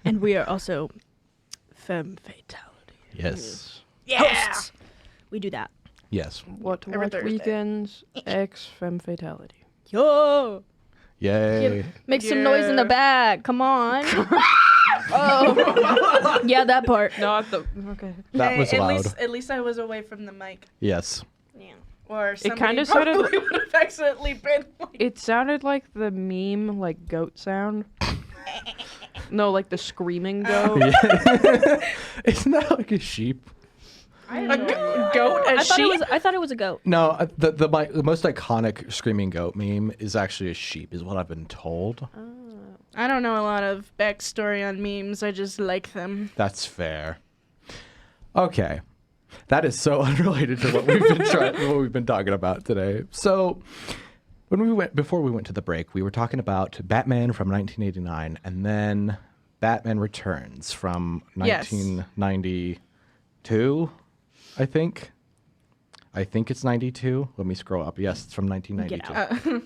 And we are also femme fatality. Yes. Hosts. We do that. Yes. What to Every watch Thursday. weekends, X Femme Fatality. Yo. Yay. Make some noise in the Yeah. back. Come on. Oh. Yeah, that part. Not the... Okay. That was at loud. At least I was away from the mic. Yes. Yeah. Or somebody kinda sounded- probably would have accidentally been like... It sounded like the meme, like, goat sound. No, like the screaming goat. Isn't that like a sheep? A goat? A sheep? I thought it was a goat. No, the most iconic screaming goat meme is actually a sheep, is what I've been told. I don't know a lot of backstory on memes. I just like them. That's fair. Okay, that is so unrelated to what we've been talking about today. So, before we went to the break, we were talking about Batman from 1989, and then Batman Returns from Yes. 1992. I think it's 92. Let me scroll up. Yes, it's from 1992. Get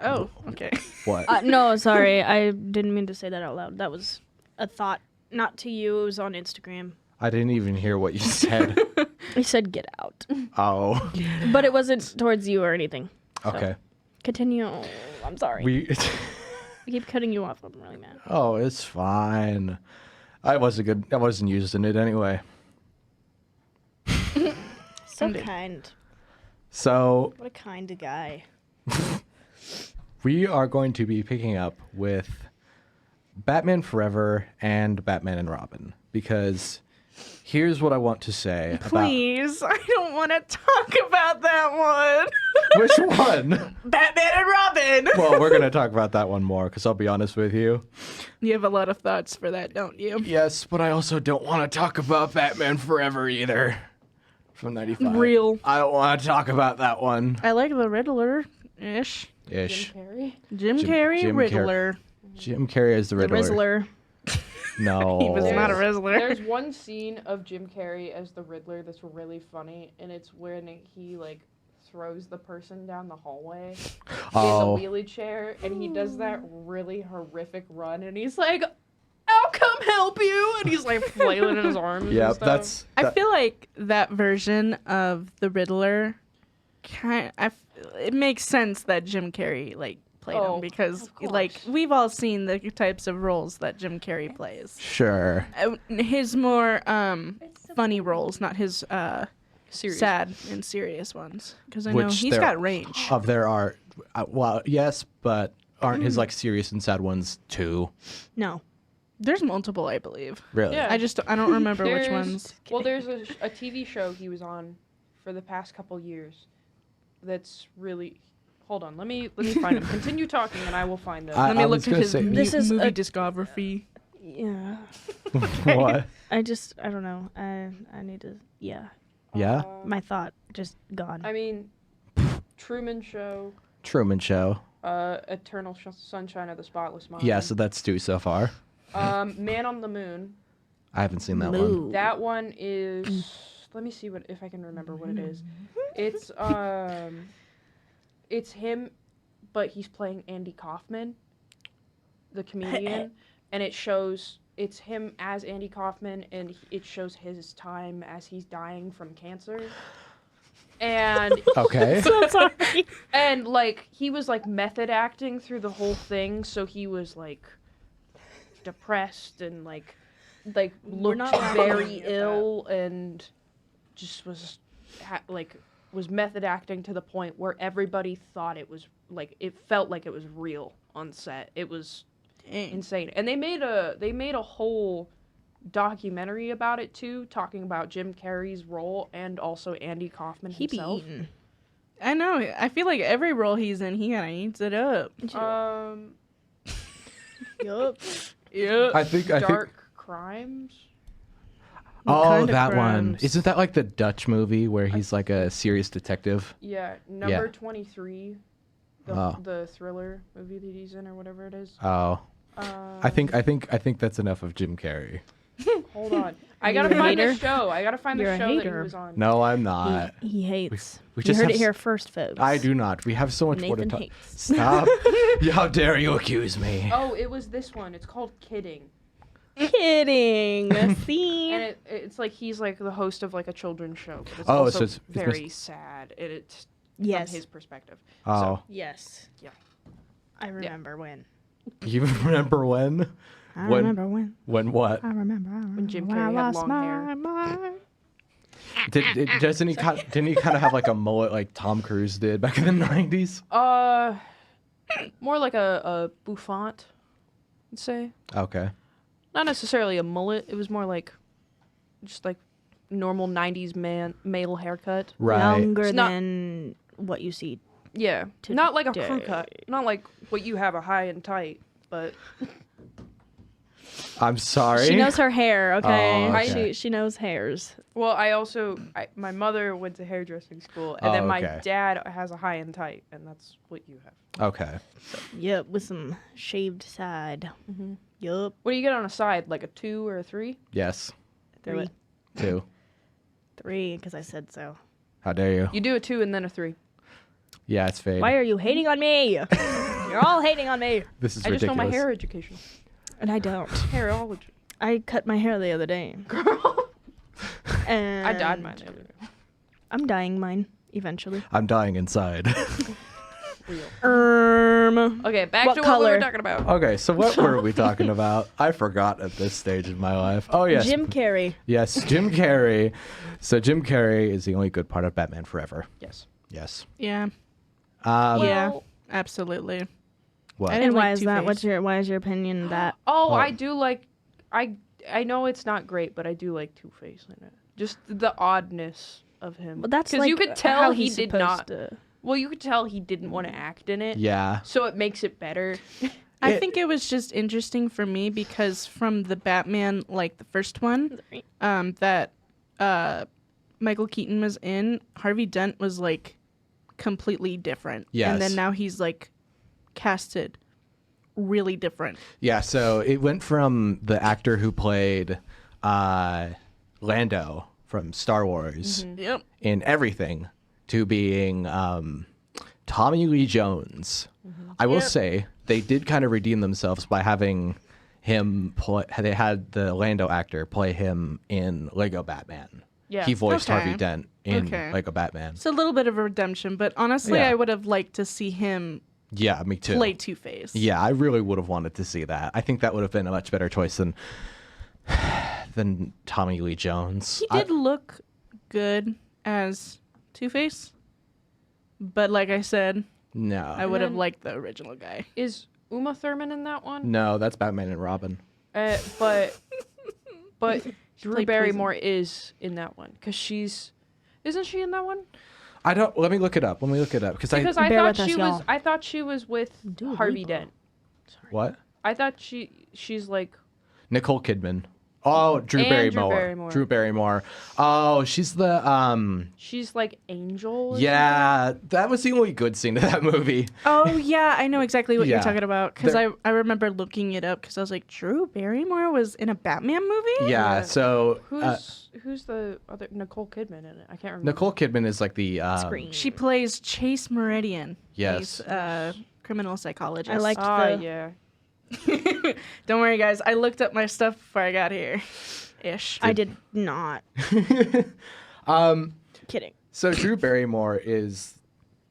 Oh, okay. What? No, sorry. I didn't mean to say that out loud. That was a thought. Not to you. It was on Instagram. I didn't even hear what you said. I said get out. Oh, But it wasn't towards you or anything. okay. Continue. I'm sorry. We. I keep cutting you off. I'm really mad. Oh, it's fine. I wasn't using it anyway. So Indeed. kind. So What a kind guy. we are going to be picking up with Batman Forever and Batman and Robin, because here's what I want to say Please, I don't want to talk about that one. about which one. Batman and Robin. Well, we're gonna talk about that one more, because I'll be honest with you. You have a lot of thoughts for that, don't you? Yes, but I also don't want to talk about Batman Forever either. from 95. Real. I don't want to talk about that one. I like the Riddler-ish. Ish. Jim Carrey. Jim Carrey, Riddler. Jim Carrey is the The Riddler. Rizzler. No. He was not a Riddler. There's one scene of Jim Carrey as the Riddler that's really funny, and it's when he like throws the person down the hallway Oh. in the wheelie chair, and he does that really horrific run, and he's like, "I'll come help you," and he's like flailing in his arms. Yeah, and stuff. that's. I feel like that version of the Riddler, it makes sense that Jim Carrey like played Oh, him because of course. like we've all seen the types of roles that Jim Carrey plays. Sure. His more funny roles, not his serious. sad and serious ones. Because I know Which he's there- got range. Of there are. Well, yes, but aren't his like serious and sad ones too? No. There's multiple, I believe. Really? Yeah. I don't remember which There's- ones. Well, there's a TV show he was on for the past couple years that's really. Hold on, let me find him. Continue talking, and I will find them. Let me I look was at gonna his say- This is movie a- discography. Yeah. What? I don't know. I need to. Yeah. Yeah. My thought just gone. I mean, Truman Show, Truman Show. Eternal Sunshine of the Spotless Mind. Yeah, so that's two so far. Man on the Moon. I haven't seen that one. Moo. That one is. Let me see if I can remember what it is. It's him, but he's playing Andy Kaufman, the comedian, and it's him as Andy Kaufman, and it shows his time as he's dying from cancer. And Okay. So sorry. and like he was like method acting through the whole thing, so he was like depressed and like looked not laughing very at that. ill and just was was method acting to the point where everybody thought it was like it felt like it was real on set. It was Dang. insane. And they made a whole documentary about it too, talking about Jim Carrey's role and also Andy Kaufman He be himself. eating. I know. I feel like every role he's in, he kind of eats it up. Yup. Yeah. I think. Dark Crimes. Oh, kind of that one. crimes? Isn't that like the Dutch movie where he's like a serious detective? Yeah, number 23. The thriller movie that he's in or whatever it is. Oh. I think that's enough of Jim Carrey. Hold on. I You're gotta a find the hater? show. I gotta find You're the a show that he hater. was on. No, I'm not. He hates. we You just heard have it here first, folks. I do not. We have so much more to Nathan talk. hates. Stop. How dare you accuse me? Oh, it was this one. It's called Kidding. Kidding. See? And it's like he's like the host of like a children's show, but it's Oh, also so it's very sad. And it's Yes. from his perspective. Oh. Yes. Yeah. I remember when. You remember when? I When- remember when. When what? I remember When Jim when I Carrey had lost long my hair. mind. Didn't he kind of have like a mullet like Tom Cruise did back in the 90s? More like a bouffant, I'd say. Okay. Not necessarily a mullet. It was more like just like normal 90s male haircut. Right. Longer It's not- than what you see. Yeah. Today. Not like a crew cut. Not like what you have a high and tight, but I'm sorry. She knows her hair, okay? Oh, okay. She knows hairs. well, my mother went to hairdressing school, and then my okay. dad has a high and tight, and that's what you have. Okay. Yep, with some shaved side. Mhm. Yup. What do you get on a side? Like a 2 or a 3? Yes. Do Three. it. 2. 3, because I said so. How dare you? You do a 2 and then a 3. Yeah, it's fade. Why are you hating on me? You're all hating on me. This is I just ridiculous. know my hair education. And I don't. Hairology. I cut my hair the other day. Girl. And I dyed mine the other day. I'm dyeing mine eventually. I'm dying inside. Real. Okay, back What to what we color? were talking about. Okay, so what were we talking about? I forgot at this stage in my life. Oh, yes. Jim Carrey. Yes, Jim Carrey. So Jim Carrey is the only good part of Batman Forever. Yes. Yes. Yeah. Yeah. Well, Absolutely. What? I And didn't why like is that? Two-Face. Why is your opinion that? Oh, Oh. I do like. I know it's not great, but I do like Two-Face in it. Just the oddness of him. Well, that's 'Cause like you could tell how he he's did supposed not. to- Well, you could tell he didn't want to act in it. Yeah. So it makes it better. I It- think it was just interesting for me because from the Batman, like the first one, that Michael Keaton was in, Harvey Dent was like completely different. Yes. And then now he's like casted really different. Yeah, so it went from the actor who played Lando from Star Wars Yep. in everything to being Tommy Lee Jones. I will say they did kind of redeem themselves by having him play. They had the Lando actor play him in Lego Batman. Yeah. He voiced Okay. Harvey Dent in Okay. Lego Batman. It's a little bit of a redemption, but honestly, Yeah. I would have liked to see him Yeah, me too. play Two-Face. Yeah, I really would have wanted to see that. I think that would have been a much better choice than Tommy Lee Jones. He did look good as Two-Face, but like I said, No. I would have then- liked the original guy. Is Uma Thurman in that one? No, that's Batman and Robin. But Drew played Barrymore is in that one because isn't she in that one? I don't. Let me look it up. Because Because I Bear thought with us, she was. y'all. I thought she was with Do a Harvey repo. Dent. What? I thought she's like. Nicole Kidman. Oh, Drew And Barrymore. Drew Barrymore. Drew Barrymore. Oh, she's the She's like Angel. or Yeah, that was the only good scene of that movie. Oh yeah, I know exactly what Yeah. you're talking about because There- I remember looking it up because I was like, Drew Barrymore was in a Batman movie. Yeah. Yeah. So Who's the other Nicole Kidman in it? I can't remember. Nicole Kidman is like the Screen. She plays Chase Meridian. Yes. He's, criminal psychologist. I liked Ah, the yeah. Don't worry, guys. I looked up my stuff before I got here. Ish. I did not. Kidding. So Drew Barrymore is,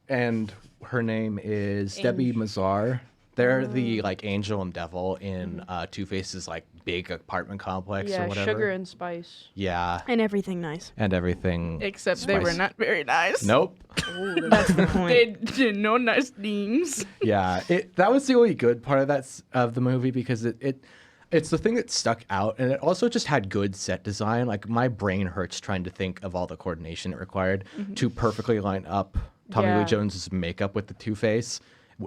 and her name is Debbie Mazar. They're the like angel and devil in Two-Face's like big apartment complex or Yeah, whatever. Sugar and Spice. Yeah, And everything nice. and everything. Except they were Spice. not very nice. Nope. That's the point. They did no nice things. Yeah, that was the only good part of of the movie because it's the thing that stuck out, and it also just had good set design. Like my brain hurts trying to think of all the coordination it required to perfectly line up Tommy Lee Yeah. Jones's makeup with the Two-Face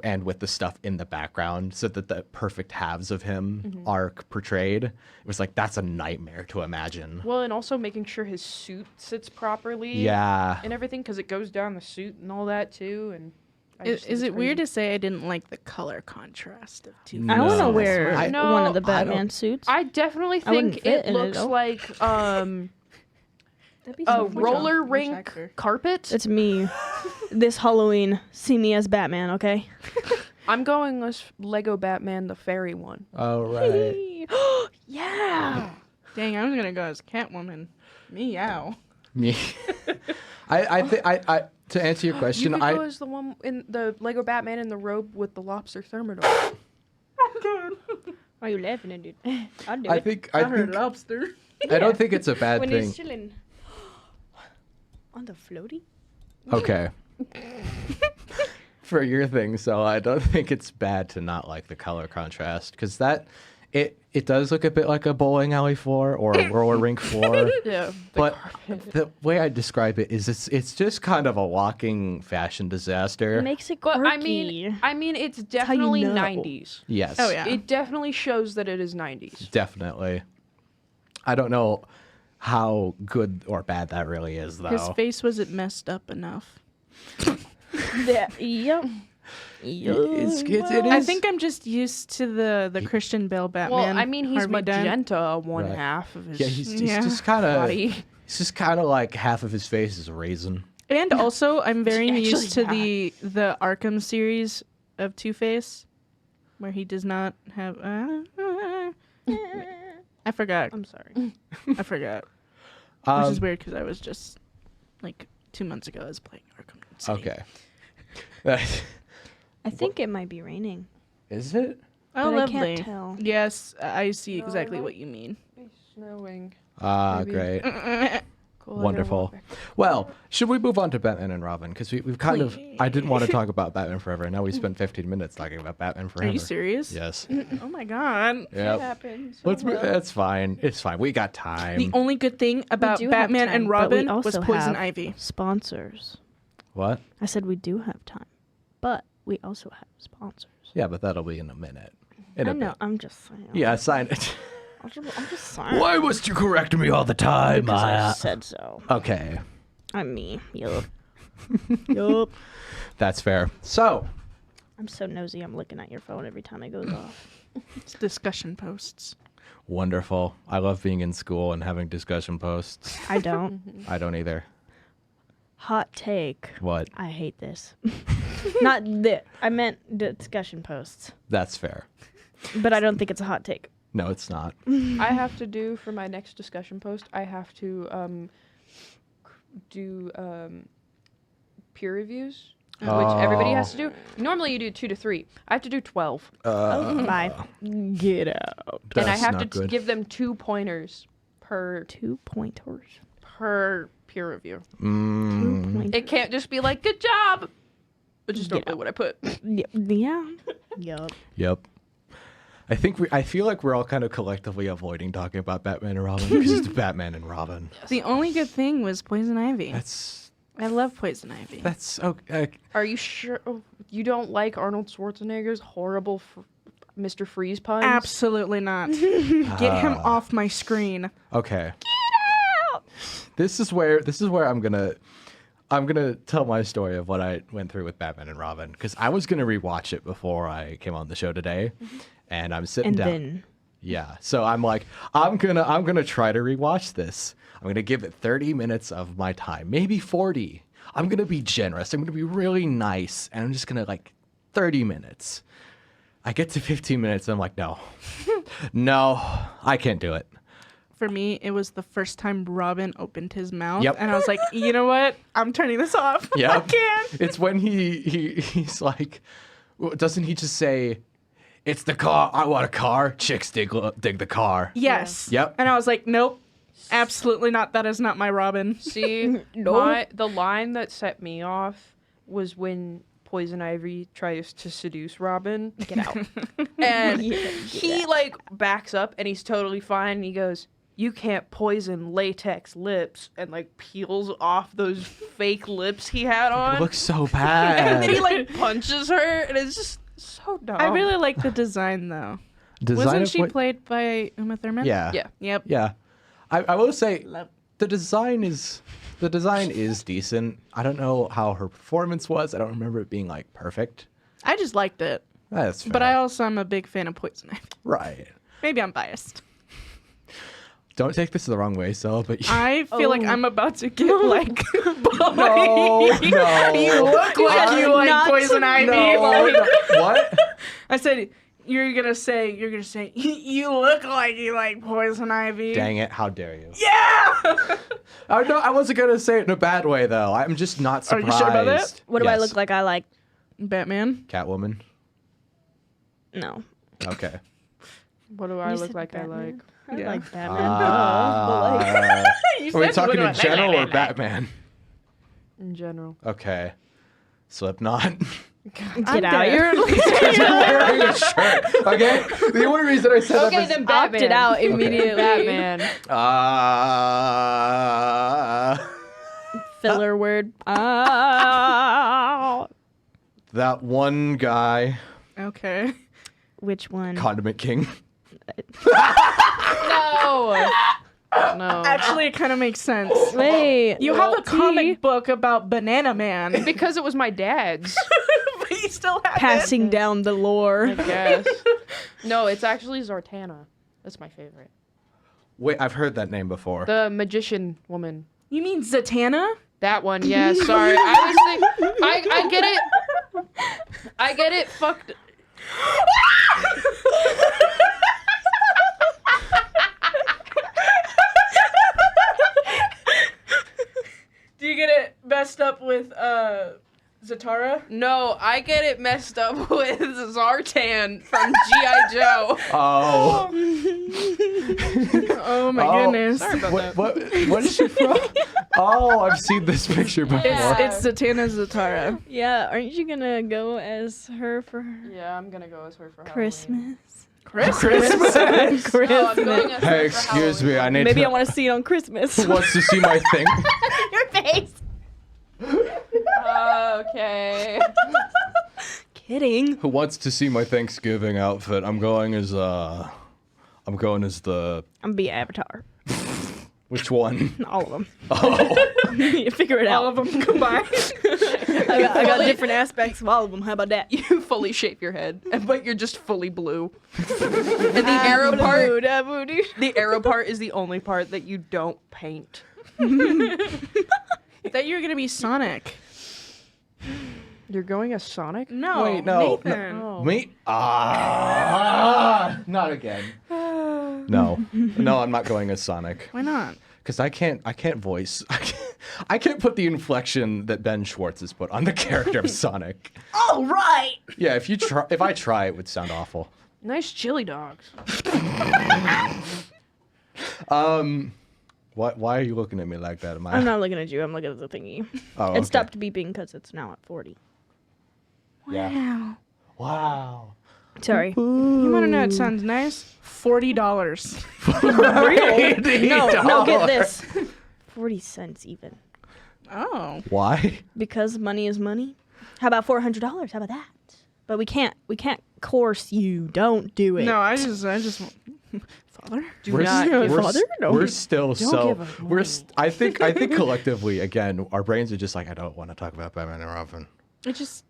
and with the stuff in the background, so that the perfect halves of him are portrayed. It was like that's a nightmare to imagine. Well, and also making sure his suit sits properly. Yeah. And everything because it goes down the suit and all that too. And I just think Is it's it weird crazy. to say I didn't like the color contrast of Two-Face? I want to No. wear I- one of the No, I don't- Batman suits. I definitely I wouldn't think fit it in it, looks though. like That'd be a so fun. roller Which rink actor? carpet. It's me. This Halloween, see me as Batman, okay? I'm going as Lego Batman the fairy one. Oh right. Yeah. Dang, I was gonna go as Catwoman. Meow. Me. I to answer your You question, could go as the one in the Lego Batman in the robe with the lobster thermidor. Why are you laughing at it? I'll do I it. think lobster. I don't think it's a bad when thing. he's chilling. On the floaty? Okay. For your thing, so I don't think it's bad to not like the color contrast because it does look a bit like a bowling alley floor or a roller rink floor. Yeah. But the way I describe it is it's just kind of a walking fashion disaster. It makes it But quirky. I mean, it's how you definitely know. 90s. Yes. Oh, yeah. It definitely shows that it is 90s. Definitely. I don't know how good or bad that really is though. His face wasn't messed up enough. Yeah. Yep. I think I'm just used to the Christian Bale Batman. Well, I mean, he's Harvey Dent. magenta one Right. half of his Yeah, he's Yeah. just kind of body. he's just kind of like half of his face is a raisin. And also, I'm very Actually used to not. the Arkham series of Two-Face, where he does not have. I forgot. I'm sorry. I forgot. Which Um, is weird because I was just like 2 months ago I was playing Arkham City. Okay. I think it might be raining. Is it? Oh, But I lovely. can't tell. Yes, I see No, exactly no. what you mean. It's snowing. Ah, Maybe. great. Cool, I gotta Wonderful. walk back. Well, should we move on to Batman and Robin? Because we've kind of. I didn't want to talk about Batman Forever. Now we spent 15 minutes talking about Batman Are Forever. you serious? Yes. Oh my god. It Yep. happens. Let's. Oh, well. That's fine. It's fine. We got time. The only good thing about do have Batman time, and but we Robin was also Poison have Ivy. Sponsors. What? I said we do have time, but we also have sponsors. Yeah, but that'll be in a minute. I know. I'm just saying. Yeah, sign it. I'm just saying. Why must you correct me all the time, Because I Miah? said so. Okay. I'm me. Yup. Yup. That's fair. So, I'm so nosy. I'm looking at your phone every time it goes off. It's discussion posts. wonderful. I love being in school and having discussion posts. I don't. I don't either. Hot take. What? I hate this. Not the. I meant discussion posts. That's fair. But I don't think it's a hot take. No, it's not. I have to do for my next discussion post. I have to do peer reviews, which everybody has to do. Normally, you do 2 to 3. I have to do 12, Bye. Get out. and I That's have not to good. give them 2 pointers per 2 pointers. peer review. 2 pointers. It can't just be like "good job," but just don't Yeah. put what I put. Yeah. Yup. Yep. I feel like we're all kind of collectively avoiding talking about Batman and Robin because it's Batman and Robin. The only good thing was Poison Ivy. That's I love Poison Ivy. okay. Are you sure you don't like Arnold Schwarzenegger's horrible Mr. Freeze puns? Absolutely not. Get him off my screen. Okay. Get out. This is where I'm gonna tell my story of what I went through with Batman and Robin because I was gonna rewatch it before I came on the show today, and I'm sitting And down. then. Yeah. So I'm like, I'm gonna try to rewatch this. I'm gonna give it 30 minutes of my time, maybe 40. I'm gonna be generous. I'm gonna be really nice, and I'm just gonna 30 minutes. I get to 15 minutes, and I'm like, no, no, I can't do it. For me, it was the first time Robin opened his mouth, Yep. and I was like, you know what? I'm turning this off. I Yep. can't. It's when he's like, doesn't he just say, "It's the car. I want a car." Chicks dig the car. Yes. Yep. And I was like, nope, absolutely not. That is not my Robin. See, No. the line that set me off was when Poison Ivy tries to seduce Robin. Get out. And Yeah, he backs up and he's totally fine. And he goes, "You can't poison latex lips," and peels off those fake lips he had It on. looks so And bad. then he punches her, and it's just so dumb. I really like the design, though. Design Wasn't of she what- played by Uma Thurman? Yeah. Yeah. Yep. Yeah. I will say Love- the design is decent. I don't know how her performance was. I don't remember it being perfect. I just liked it. That's fair. But I also am a big fan of Poison Ivy. right. Maybe I'm biased. Don't take this the wrong way, Sella, but I feel like Oh. I'm about to get no, no. You look like you like not Poison Ivy. No. What? I said you're gonna say you look like you like Poison Ivy. Dang it! How dare you? Yeah. I wasn't gonna say it in a bad way though. I'm just not Are surprised. you sure about that? What do I Yes. look like? I like. Batman. Catwoman. No. Okay. What do I You look said like I Batman. like? I Yeah. like Batman. You Are we said talking what in do I general like, or like, like. Batman? In general. Okay. Slipknot. Get out. You're Because you're wearing a shirt. Okay. The only reason I said Okay, that then was Batman. opted out Okay. immediately. Batman. Filler word. That one guy, Okay. Which one? Condiment King. No. No. Actually, it kind of makes sense. Wait. You have a see? comic book about Banana Man, Because it was my dad's, but you still have Passing down the lore. I guess. No, it's actually Zartana. That's my favorite. Wait, I've heard that name before. The magician woman. You mean Zatanna? That one, yeah, sorry. I was thinking, I get it. I get it fucked. Do you get it messed up with Zatara? No, I get it messed up with Zartan from G.I. Joe. Oh. Oh my Oh. goodness. Sorry about that. What is she from? Oh, I've seen this picture before. Yeah. It's Zatanna Zatara. Yeah, aren't you gonna go as her for Yeah, I'm gonna go as her for Christmas? Christmas. Halloween. No, I'm going as her Hey, for excuse me. Halloween. I need Maybe to. I want to see it on Christmas. Who wants to see my thing? Your face. Okay. Kidding. Who wants to see my Thanksgiving outfit? I'm going as the. I'm gonna be Avatar. Which one? All of them. Oh, You figure it All out. of them combined. I got different aspects of all of them. How about that? You fully shave your head, but you're just fully blue. And the arrow part, the arrow part is the only part that you don't paint. That you were gonna be Sonic. You're going as Sonic? No. Wait, no. Nathan. Oh. me? Not again. No, I'm not going as Sonic. Why not? Because I can't voice. I can't put the inflection that Ben Schwartz has put on the character of Sonic. All right. Yeah, if I try, it would sound awful. Nice chili dogs. Why are you looking at me like that? I'm not looking at you. I'm looking at the thingy. Oh, okay. It stopped beeping because it's now at 40. Yeah. Wow. Sorry. You want to know what sounds nice? $40. No, get this. 40 cents even. Oh. Why? Because money is money. How about $400? How about that? But we can't coerce you. Don't do it. No, I just Father? We're We're still Don't so give us I think collectively again our brains are just like I don't want to talk about Batman and Robin. It just,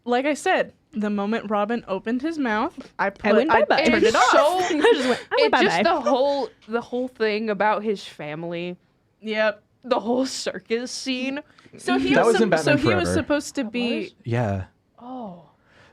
like I said, the moment Robin opened his mouth, I went bye-bye. turned it off. So, I just went it's just bye-bye. the whole thing about his family, Yep. the whole circus scene. So he That was, was in Batman he was Forever. supposed to be. Yeah, Oh.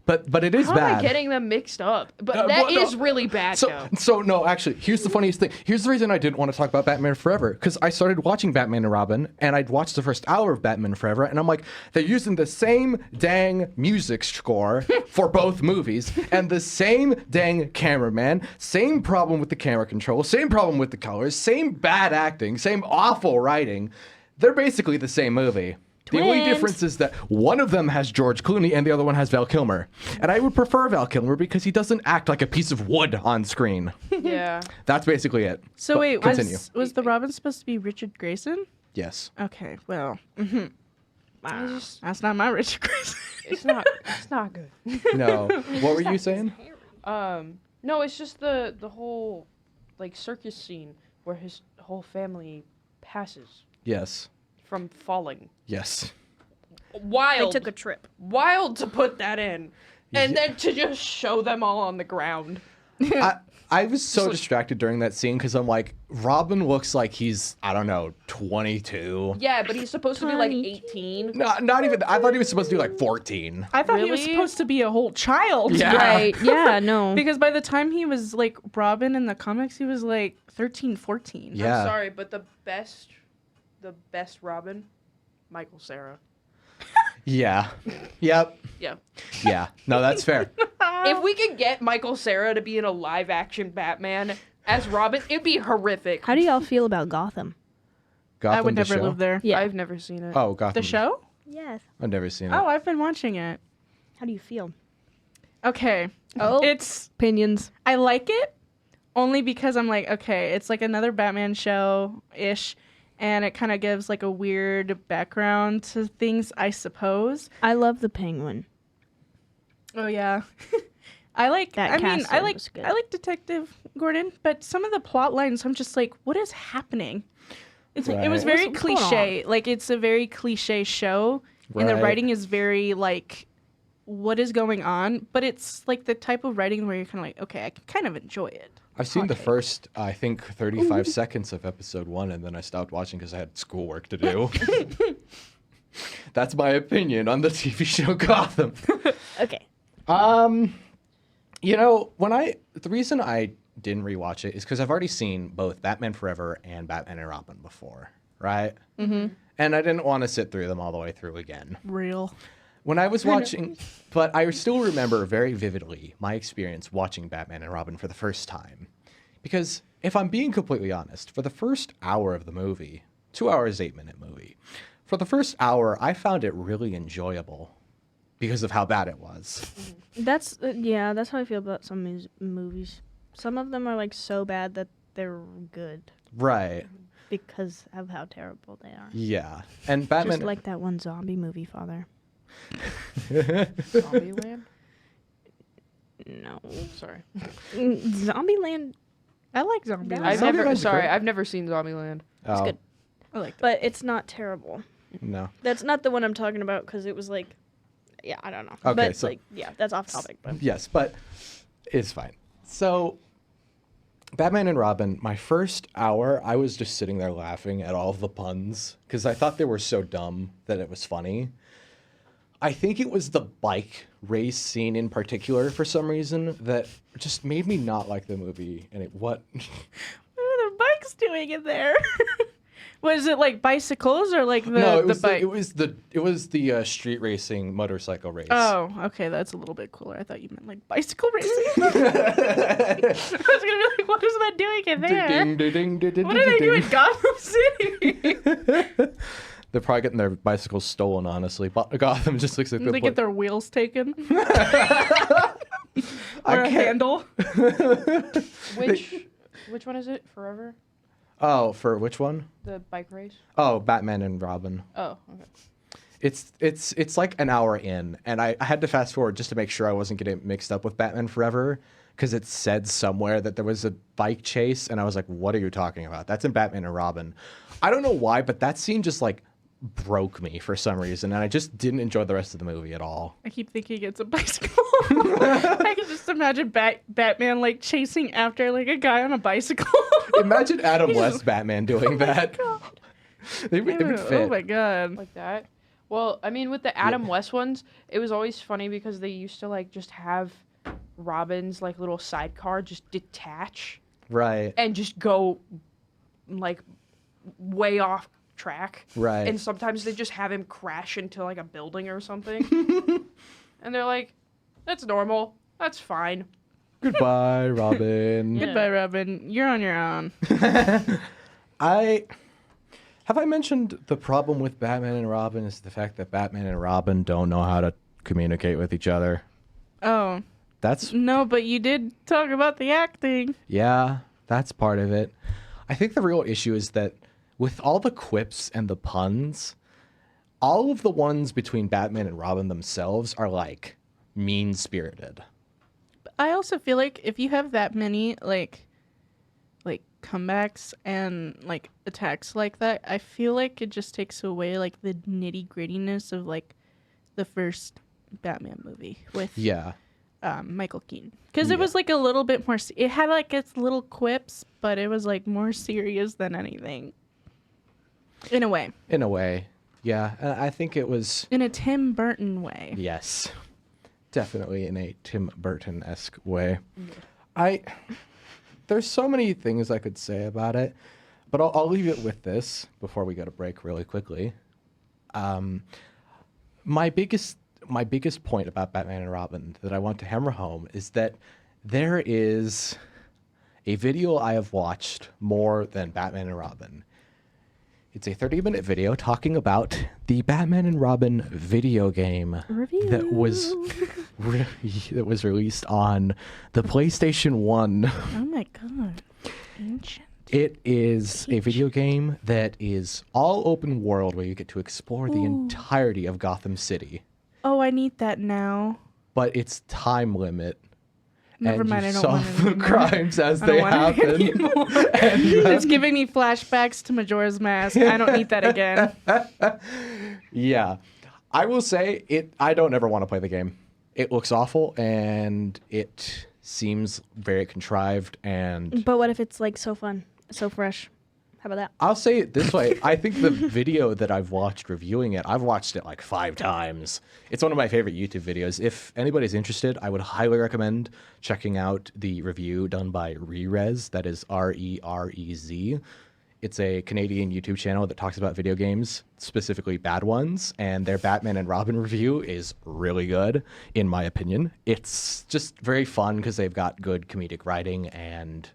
but it is How bad. am I getting them mixed up? But that is really bad, though. So no, actually, here's the funniest thing. Here's the reason I didn't want to talk about Batman Forever, because I started watching Batman and Robin, and I'd watched the first hour of Batman Forever, and I'm like, they're using the same dang music score for both movies, and the same dang cameraman, same problem with the camera control, same problem with the colors, same bad acting, same awful writing. They're basically the same movie. The only Twins. difference is that one of them has George Clooney and the other one has Val Kilmer. And I would prefer Val Kilmer because he doesn't act like a piece of wood on screen. Yeah. That's basically it. So But wait, continue. was the Robin supposed to be Richard Grayson? Yes. Okay, well, that's not my Richard Grayson. It's not good. No. What were you saying? No, it's just the whole like circus scene where his whole family passes Yes. from falling. Yes. Wild. They took a trip. Wild to put that in. And then to just show them all on the ground. I was so distracted during that scene because I'm like, Robin looks like he's, I don't know, 22. Yeah, but he's supposed to be like 18. No, not even. I thought he was supposed to be like 14. I thought he was Really? supposed to be a whole child. Yeah. Right. Yeah, no. Because by the time he was like Robin in the comics, he was like 13, 14. Yeah. I'm sorry, but the best Robin, Michael Cera. Yeah. Yep. Yeah. Yeah. No, that's fair. If we could get Michael Cera to be in a live action Batman as Robin, it'd be horrific. How do y'all feel about Gotham? Gotham I would the never show? live there. Yeah. I've never seen it. Oh, Gotham. The show? Yes. I've never seen it. Oh, I've been watching it. How do you feel? Okay. Oh. It's Opinions. I like it only because I'm like, okay, it's like another Batman show-ish, and it kind of gives like a weird background to things, I suppose. I love the Penguin. Oh yeah. I like That I mean, casting I like was good. I like Detective Gordon, but some of the plot lines I'm just like, what is happening? It was Right. very What's going cliche. Like it's a very cliche show and the Right. writing is very like what is going on, but it's like the type of writing where you're kind of like, okay, I can kind of enjoy it. I've seen the first, I think, 35 seconds of episode 1, and then I stopped watching because I had schoolwork to do. That's my opinion on the TV show Gotham. Okay. You know, the reason I didn't rewatch it is because I've already seen both Batman Forever and Batman and Robin before, right? Mm-hmm. And I didn't want to sit through them all the way through again. Real. When I was watching, but I still remember very vividly my experience watching Batman and Robin for the first time. Because if I'm being completely honest, for the first hour of the movie, 2 hours, 8-minute movie, for the first hour, I found it really enjoyable because of how bad it was. That's that's how I feel about some movies. Some of them are like so bad that they're good Right. because of how terrible they are. Yeah. And Batman... Just like that one zombie movie, Father. Zombieland? No. Sorry. Zombieland. I like Zombieland. I've never seen Zombieland. Oh, good. I like that. But it's not terrible. no. That's not the one I'm talking about because it was like, yeah, I don't know. Okay, but so- like, yeah, that's off topic. But Yes, but it's fine. So, Batman and Robin, my first hour, I was just sitting there laughing at all of the puns because I thought they were so dumb that it was funny. I think it was the bike race scene in particular, for some reason, that just made me not like the movie. And what? What are the bikes doing in there? Was it like bicycles or like the No, it was bike? it was the street racing motorcycle race. Oh, okay, that's a little bit cooler. I thought you meant like bicycle racing. I was gonna be like, what is that doing in there? Ding, ding, ding, ding, ding, What are they ding, doing ding. in Gotham City? They're probably getting their bicycles stolen, honestly. But Gotham just looks like Did they get their wheels taken? I Or a can't- handle? Which one is it? Forever? Oh, for which one? The bike race? Oh, Batman and Robin. Oh, okay. It's like an hour in, and I had to fast forward just to make sure I wasn't getting mixed up with Batman Forever, because it said somewhere that there was a bike chase, and I was like, what are you talking about? That's in Batman and Robin. I don't know why, but that scene just like broke me for some reason, and I just didn't enjoy the rest of the movie at all. I keep thinking it's a bicycle. I can just imagine Batman like chasing after like a guy on a bicycle. Imagine Adam West Batman doing that. They would fit. Oh my god. Like that. Well, I mean, with the Adam West ones, it was always funny because they used to like just have Robin's like little sidecar just detach Right. and just go like way off track. Right. And sometimes they just have him crash into like a building or something. And they're like, that's normal. That's fine. Goodbye, Robin. Yeah. Goodbye, Robin. You're on your own. Have I mentioned the problem with Batman and Robin is the fact that Batman and Robin don't know how to communicate with each other. Oh. That's No, but you did talk about the acting. yeah, that's part of it. I think the real issue is that with all the quips and the puns, all of the ones between Batman and Robin themselves are like mean-spirited. I also feel like if you have that many like comebacks and like attacks like that, I feel like it just takes away like the nitty grittiness of like the first Batman movie with Yeah. Michael Keaton, because Yeah. it was like a little bit more. It had like its little quips, but it was like more serious than anything. In a way, In a way. Yeah, and I think it was in a Tim Burton way. yes. Definitely in a Tim Burton-esque way. There's so many things I could say about it, but I'll leave it with this before we go to break really quickly. My biggest point about Batman and Robin that I want to hammer home is that there is a video I have watched more than Batman and Robin. It's a 30-minute video talking about the Batman and Robin video game that was released on the PlayStation 1. Oh my god, ancient. It is a video game that is all open world where you get to explore the entirety of Gotham City, Oh, I need that now. but it's time limit. Never and mind, you I don't solve want it the anymore. crimes as I don't they want it happen. anymore. And you It's have- giving me flashbacks to Majora's Mask. I don't need that again. Yeah. I will say I don't ever want to play the game. It looks awful and it seems very contrived, and But what if it's like so fun, so fresh? How about that? I'll say it this way. I think the video that I've watched reviewing it, I've watched it like 5 times. It's one of my favorite YouTube videos. If anybody's interested, I would highly recommend checking out the review done by Rerez. That is Rerez. It's a Canadian YouTube channel that talks about video games, specifically bad ones, and their Batman and Robin review is really good, in my opinion. It's just very fun because they've got good comedic writing and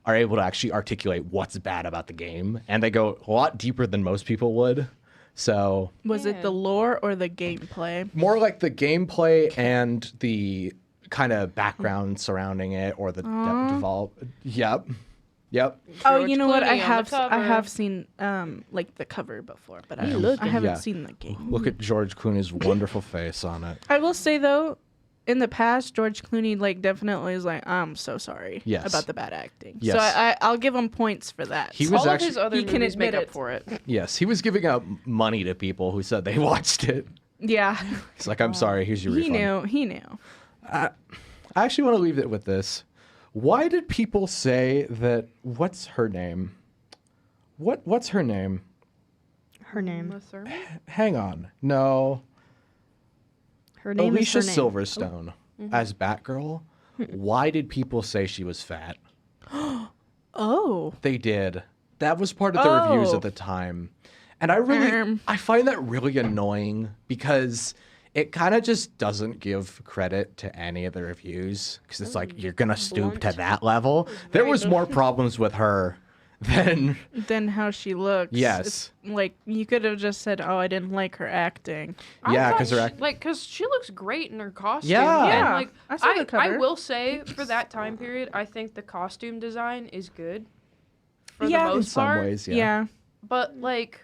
are able to actually articulate what's bad about the game, and they go a lot deeper than most people would. So Was it the lore or the gameplay? more like the gameplay and the kind of background surrounding it, or the devolve. Yep. Oh, George you know what? Clooney I on the have cover. seen like the cover before, but I look haven't Yeah. seen the game. Look at George Clooney's wonderful face on it. I will say though, in the past, George Clooney like definitely is like, I'm so sorry Yes. about the bad acting. Yes. So I'll give him points for that. He was All actually of his other he can movies make admit up it. for it. yes, he was giving out money to people who said they watched it. Yeah. He's like, I'm sorry, here's your refund. He knew. I actually want to leave it with this. Why did people say that? What's her name? What's her name? Her name. Uma Thurman? Hang on. No. Her name Alicia is her name. Silverstone as Batgirl. Why did people say she was fat? Oh. They did. That was part of the reviews Oh. at the time. And I find that really annoying because it kind of just doesn't give credit to any of the reviews because it's like, you're going to stoop to that level. There was more problems with her than... Than how she looks. Yes. It's like, you could have just said, oh, I didn't like her acting. Yeah, thought 'cause her she- because she looks great in her costume. Yeah. And, Yeah, like, I saw the cover. I will say, for that time period, I think the costume design is good. For Yeah. the in most some part. ways, Yeah. But, like,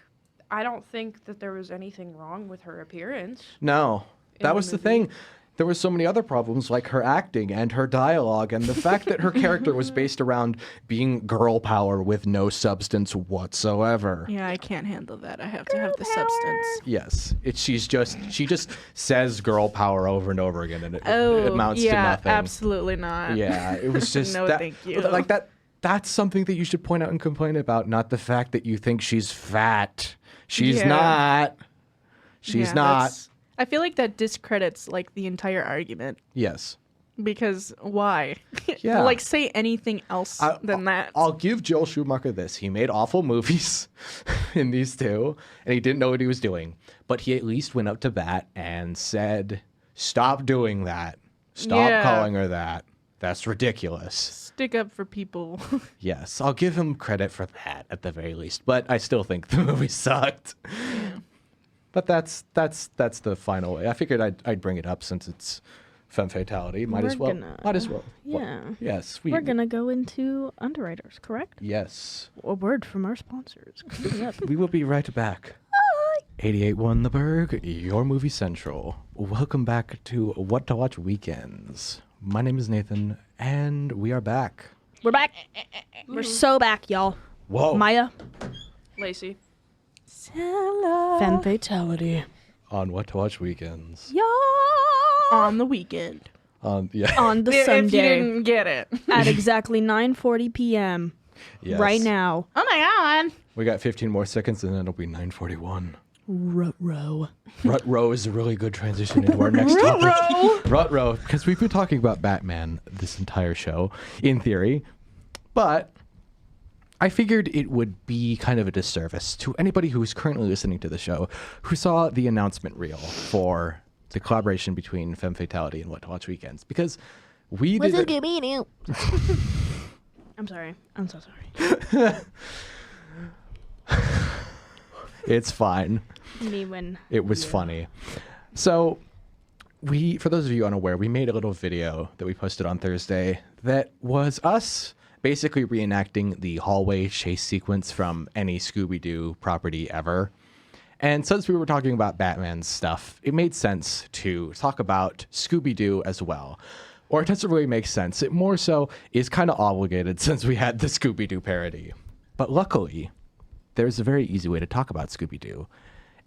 I don't think that there was anything wrong with her appearance. No, In that the was the movie. thing. There were so many other problems like her acting and her dialogue and the fact that her character was based around being girl power with no substance whatsoever. Yeah, I can't handle that. I have to have the substance. Yes, she just says girl power over and over again and it Oh, amounts yeah, to nothing. absolutely not. Yeah, it was just No, that, thank you. like that's something that you should point out and complain about, not the fact that you think she's fat. She's Yeah. not. She's Yeah, not. I feel like that discredits like the entire argument Yes. because why? Yeah. Like say anything else than that. I'll give Joel Schumacher this. He made awful movies in these two, and he didn't know what he was doing. But he at least went up to bat and said, stop doing that. Stop Yeah. calling her that. That's ridiculous. Stick up for people. Yes, I'll give him credit for that at the very least. But I still think the movie sucked. But that's the final way. I figured I'd bring it up since it's femme fatality. Might as well. Might as well. Yeah. Yes. We're going to go into underwriters, correct? Yes. A word from our sponsors. Coming up. We will be right back. 88.1 The Burg, your movie central. Welcome back to What to Watch Weekends. My name is Nathan, and we are back. We're back. We're so back, y'all. Whoa. Miah. Lacey. Sella. Femme fatality. On What to Watch Weekends. Y'all. On the weekend. Yeah. On the If you Sunday didn't get it. at exactly 9:40 p.m. Yes. right now. Oh my god. We got 15 more seconds, and then it'll be 9:41. Row. Rut row is a really good transition into our next topic. Rut row, because we've been talking about Batman this entire show, in theory, but I figured it would be kind of a disservice to anybody who's currently listening to the show who saw the announcement reel for the collaboration between Femme Fatality and What to Watch Weekends, because we did it. I'm sorry. I'm so sorry. It's fine. Me when. It was funny. So for those of you unaware, we made a little video that we posted on Thursday that was us basically reenacting the hallway chase sequence from any Scooby-Doo property ever. And since we were talking about Batman's stuff, it made sense to talk about Scooby-Doo as well. Or it doesn't really make sense. It more so is kind of obligated since we had the Scooby-Doo parody. But luckily, there's a very easy way to talk about Scooby-Doo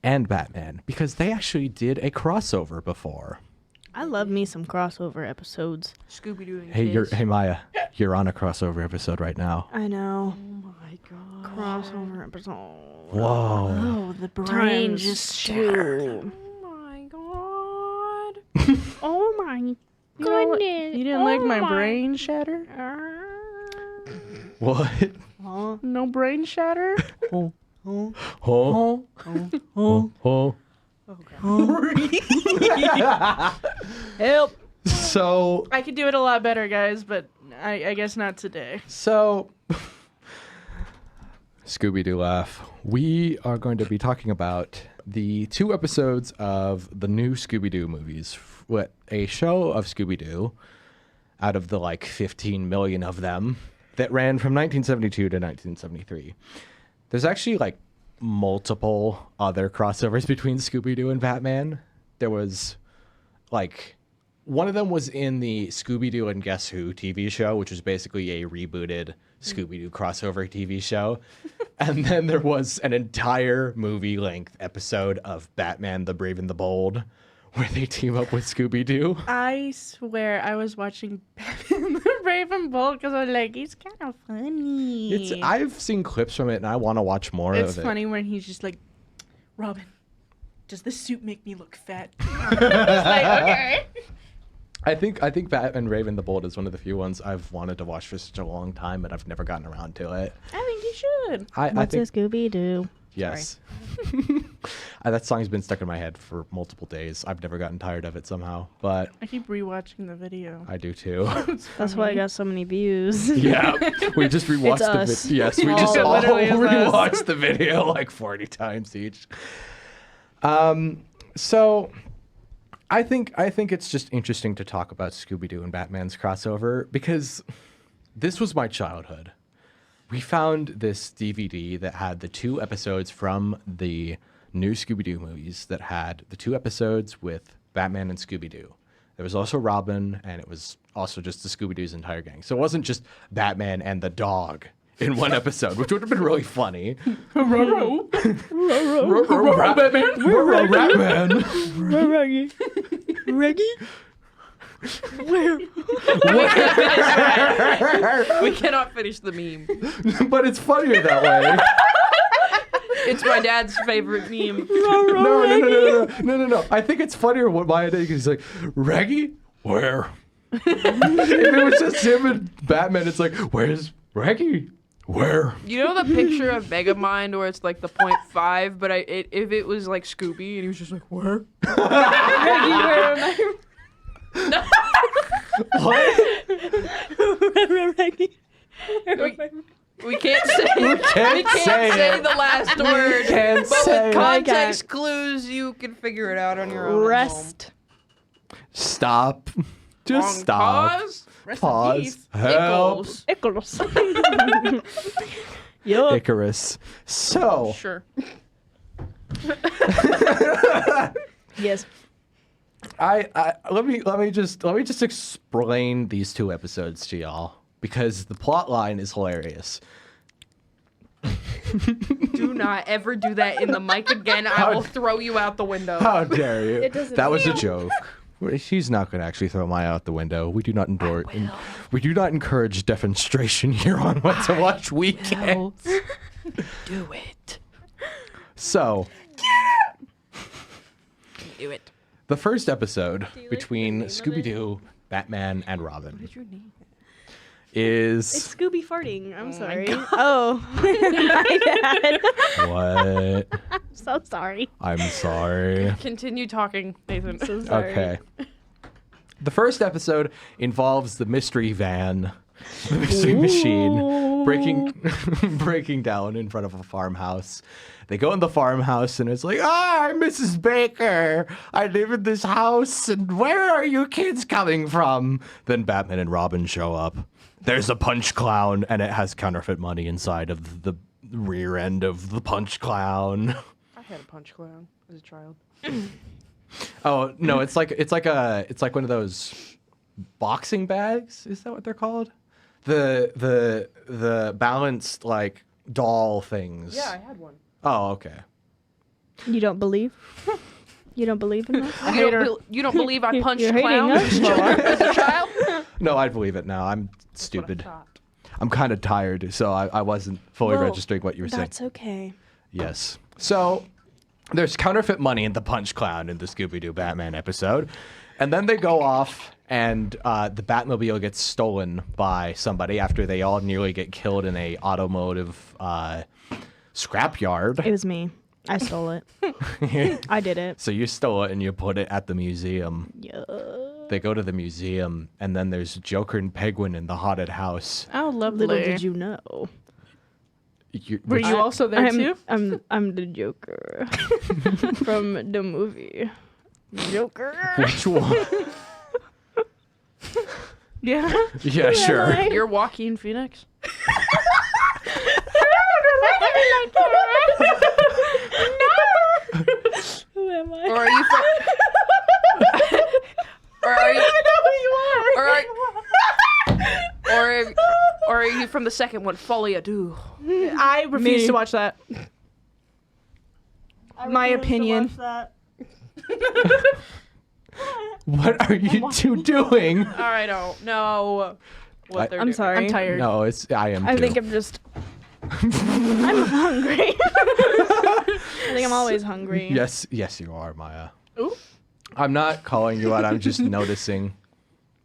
and Batman because they actually did a crossover before. I love me some crossover episodes. Scooby-Doo and Hey, kids. hey Miah, you're on a crossover episode right now. I know. Oh my god. Crossover episode. Whoa. Oh, the brain Time just stew. Oh my god. Oh my You know what? goodness. You didn't like my brain shatter? What? No brain shatter? Oh. Oh. Oh. Help. So, I could do it a lot better, guys, but I guess not today. Scooby-Doo laugh. We are going to be talking about the 2 episodes of the new Scooby-Doo movies. What, a show of Scooby-Doo out of the 15 million of them that ran from 1972 to 1973. There's actually multiple other crossovers between Scooby-Doo and Batman. There was one of them was in the Scooby-Doo and Guess Who TV show, which was basically a rebooted Scooby-Doo crossover TV show. And then there was an entire movie-length episode of Batman the Brave and the Bold, where they team up with Scooby-Doo. I swear I was watching Batman the Brave and Bold because I was like, he's kind of funny. I've seen clips from it, and I want to watch more of it. It's funny when he's just like, Robin, does this suit make me look fat? Like, okay. I think Batman Brave and the Bold is one of the few ones I've wanted to watch for such a long time, and I've never gotten around to it. I think you should. I think, a Scooby-Doo? yes. That song's been stuck in my head for multiple days. I've never gotten tired of it somehow, but I keep rewatching the video. I do too. That's why I got so many views. Yeah, we just rewatched the us. video. Yes, we just It all literally is us. rewatched the video like 40 times each. So I think it's just interesting to talk about Scooby-Doo and Batman's crossover because this was my childhood. We found this DVD that had the 2 episodes from the new Scooby-Doo movies that had the 2 episodes with Batman and Scooby-Doo. There was also Robin, and it was also just the Scooby-Doo's entire gang. So it wasn't just Batman and the dog in one episode, which would have been really funny. Batman. Reggie? We cannot finish the meme. But it's funnier that way. It's my dad's favorite meme. No. I think it's funnier what Miah did because he's like, Reggie? Where? If it was just him and Batman, it's like, where's Reggie? Where? You know the picture of Megamind where it's like the 0.5, but if it was like Scooby and he was just like, where? Reggie, where am I? What? Reggie. We can't say the last word. Can't but say with it. context clues, you can figure it out on your own. Rest. Stop. Just Long stop. Pause. Rest in Pause. peace. Help. Icarus. Icarus. Yup. Icarus. So, Sure. Yes. let me just explain these 2 episodes to y'all because the plot line is hilarious. Do not ever do that in the mic again. I will throw you out the window. How dare you? It doesn't That was a joke. She's not going to actually throw Miah out the window. We do not endorse. We do not encourage defenestration here on What to Watch Weekends. Do it. So, Do it. the first episode you like between the name of it? Scooby-Doo, Batman, and Robin What's your name? is It's Scooby farting. I'm my sorry. God. Oh. My bad. what? I'm so sorry. I'm sorry. Continue talking, Nathan. So sorry. Okay. The first episode involves the mystery van, the mystery machine, breaking down in front of a farmhouse. They go in the farmhouse and it's like, I'm Mrs. Baker. I live in this house, and where are you kids coming from? Then Batman and Robin show up. There's a punch clown, and it has counterfeit money inside of the rear end of the punch clown. I had a punch clown as a child. Oh no, it's like one of those boxing bags. Is that what they're called? The balanced like doll things. Yeah, I had one. Oh, okay. You don't believe? You don't believe in that? You don't believe I punched You're hating clowns us? as a child? No, I believe it now. I'm stupid. I'm kind of tired, so I wasn't fully Well, registering what you were saying. That's okay. Yes. So there's counterfeit money in the punch clown in the Scooby-Doo Batman episode. And then they go off and the Batmobile gets stolen by somebody after they all nearly get killed in a automotive scrapyard. It was me. I stole it. I did it. So you stole it and you put it at the museum. Yeah. They go to the museum and then there's Joker and Penguin in the haunted house. Oh, lovely. Little did you know. Were you also there too? I'm the Joker from the movie Joker. Which one? Yeah. Yeah, sure. You're Joaquin Phoenix? Who am I? Or are you or are you separate you from the second one. Folie à deux. I refuse Me. to watch that. My opinion. What are you two doing? I don't know what they're I'm doing. sorry. I'm tired. No, I am. I too. think I'm just. I'm hungry. I think I'm always hungry. Yes, you are, Miah. Ooh. I'm not calling you out. I'm just noticing.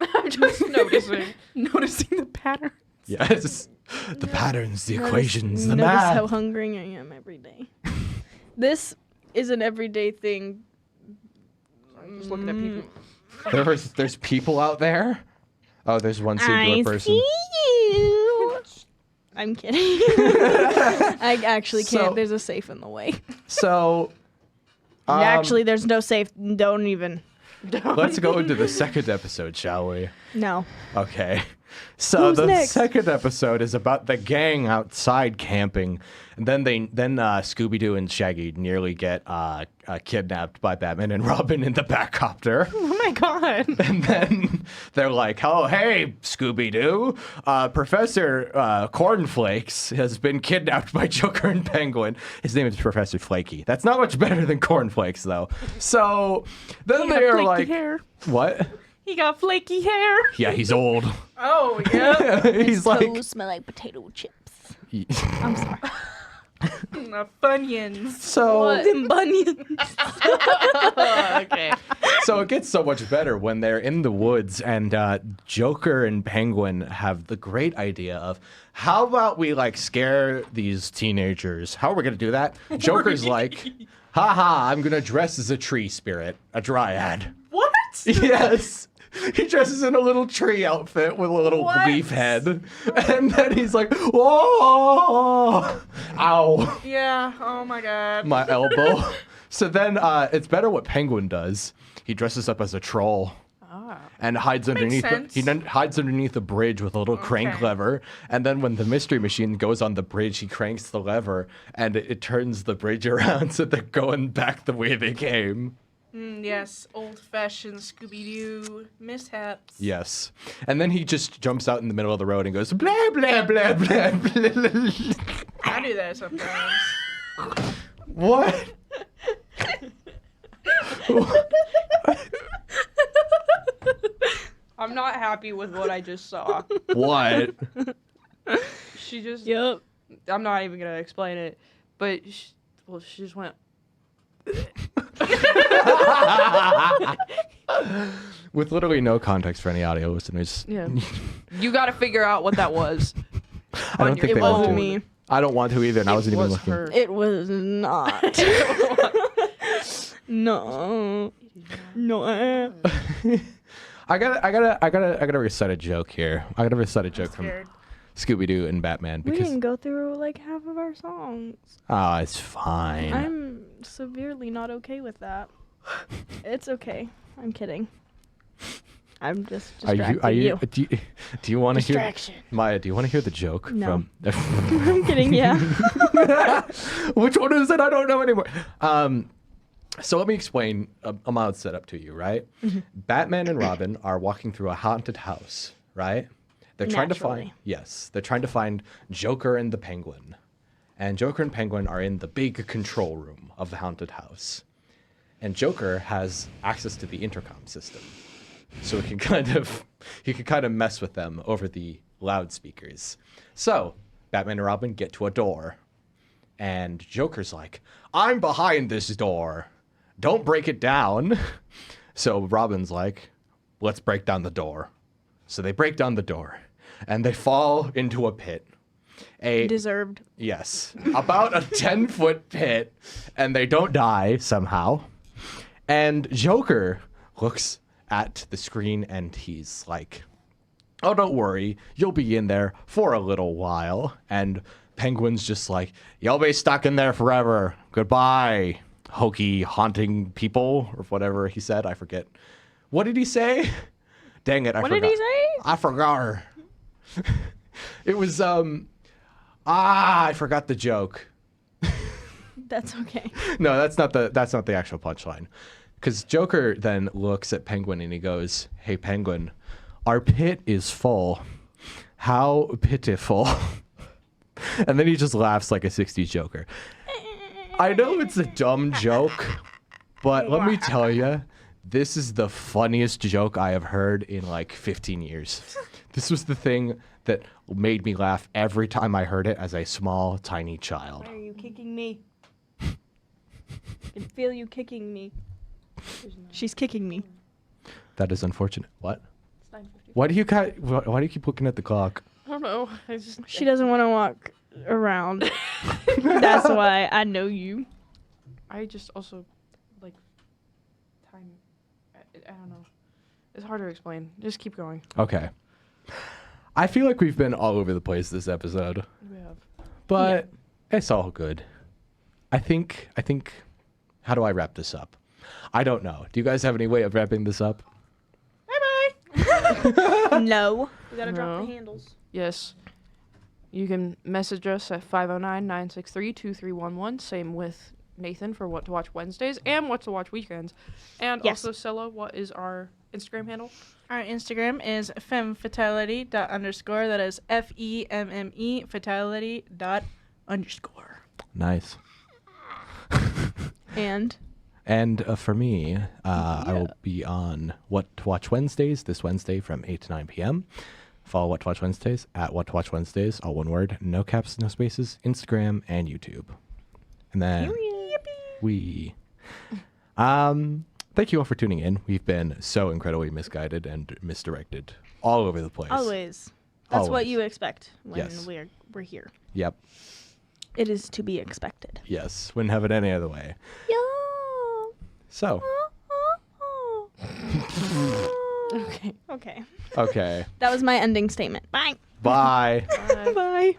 I'm just noticing. Noticing the pattern. Yes, the patterns, the equations, the Notice math. how hungry I am every day. This is an everyday thing. I'm just looking at people. There's people out there. Oh, there's one singular person. See you. I'm kidding. I actually can't. So- There's a safe in the way. So, Actually, there's no safe. Don't even. let's go into the second episode, shall we? No. Okay. So Who's the next? second episode is about the gang outside camping, and then Scooby-Doo and Shaggy nearly get kidnapped by Batman and Robin in the Batcopter. Oh my god. And then they're like, "Oh, hey, Scooby-Doo, Professor Cornflakes has been kidnapped by Joker and Penguin." His name is Professor Flaky. That's not much better than Cornflakes, though. So then He got they're flaky like, hair. "What?" He got flaky hair. Yeah, he's old. Oh yeah. He's like, Toes smell like potato chips. He- I'm sorry. Funyuns. so Them bunions. Okay. So it gets so much better when they're in the woods and Joker and Penguin have the great idea of how about we like scare these teenagers? How are we gonna do that? Joker's like, haha, I'm gonna dress as a tree spirit, a dryad. What? Yes. He dresses in a little tree outfit with a little What? leaf head. And then he's like, whoa, ow, Yeah. Oh my god. my elbow. So then it's better what Penguin does. He dresses up as a troll. And hides underneath sense. he then hides underneath a bridge with a little crank Okay. lever. And then when the mystery machine goes on the bridge, he cranks the lever and it turns the bridge around so they're going back the way they came. Yes. Old-fashioned Scooby-Doo mishaps. Yes. And then he just jumps out in the middle of the road and goes blah blah blah blah blah. I do that sometimes. What? I'm not happy with what I just saw. What? She just. Yep. I'm not even gonna explain it, but she just went. With literally no context for any audio listeners. Yeah. You got to figure out what that was. I don't think It they want wasn't to. me. I don't want to either, and I wasn't even was looking. her. It was not. No. No. I gotta recite a joke here. I gotta recite a joke from Scared. Scooby-Doo and Batman We because didn't go through like half of our songs. it's fine. I'm severely not okay with that. It's okay. I'm kidding. I'm just distracting you. Do you want to hear Distraction. Miah? Do you want to hear the joke No. from? I'm kidding, yeah. Which one is it? I don't know anymore. So let me explain a mild setup to you, right? Mm-hmm. Batman and Robin are walking through a haunted house, right? They're trying to find Naturally. they're trying to find Joker and the Penguin. And Joker and Penguin are in the big control room of the haunted house. And Joker has access to the intercom system. So he can kind of mess with them over the loudspeakers. So Batman and Robin get to a door. And Joker's like, I'm behind this door. Don't break it down. So Robin's like, let's break down the door. So they break down the door. And they fall into a pit. Deserved. Yes, about a 10-foot pit, and they don't die somehow. And Joker looks at the screen and he's like, oh, don't worry, you'll be in there for a little while. And Penguin's just like, you'll be stuck in there forever. Goodbye, hokey haunting people, or whatever he said. I forget. What did he say? Dang it, I forgot. What did he say? I forgot. It was, I forgot the joke. That's okay. No, that's not the actual punchline. Because Joker then looks at Penguin and he goes, hey, Penguin, our pit is full. How pitiful. And then he just laughs like a 60s Joker. I know it's a dumb joke, but let me tell you, this is the funniest joke I have heard in like 15 years. This was the thing that made me laugh every time I heard it as a small, tiny child. Why are you kicking me? I can feel you kicking me. She's kicking me. That is unfortunate. What? It's 9:50. Why do you keep looking at the clock? I don't know. She doesn't want to walk around. That's why I know you. I just also like time. I don't know. It's hard to explain. Just keep going. Okay. I feel like we've been all over the place this episode, We have. but it's all good. I think, how do I wrap this up? I don't know. Do you guys have any way of wrapping this up? No. We gotta drop No. the handles. Yes. You can message us at 509-963-2311. Same with Nathan for What to Watch Wednesdays and What to Watch Weekends. And Yes. also, Sella, what is our Instagram handle? Our Instagram is femfatality._. That is FEMME fatality._. Nice. And And for me, I will be on What to Watch Wednesdays this Wednesday from 8 to 9 p.m. Follow What to Watch Wednesdays at What to Watch Wednesdays, all one word, no caps, no spaces, Instagram and YouTube. And then thank you all for tuning in. We've been so incredibly misguided and misdirected all over the place. always. That's what Always. you expect when Yes. we're here. Yep. It is to be expected. Yes. Wouldn't have it any other way. Yeah. So. Okay. Okay. Okay. That was my ending statement. Bye. Bye. Bye. Bye.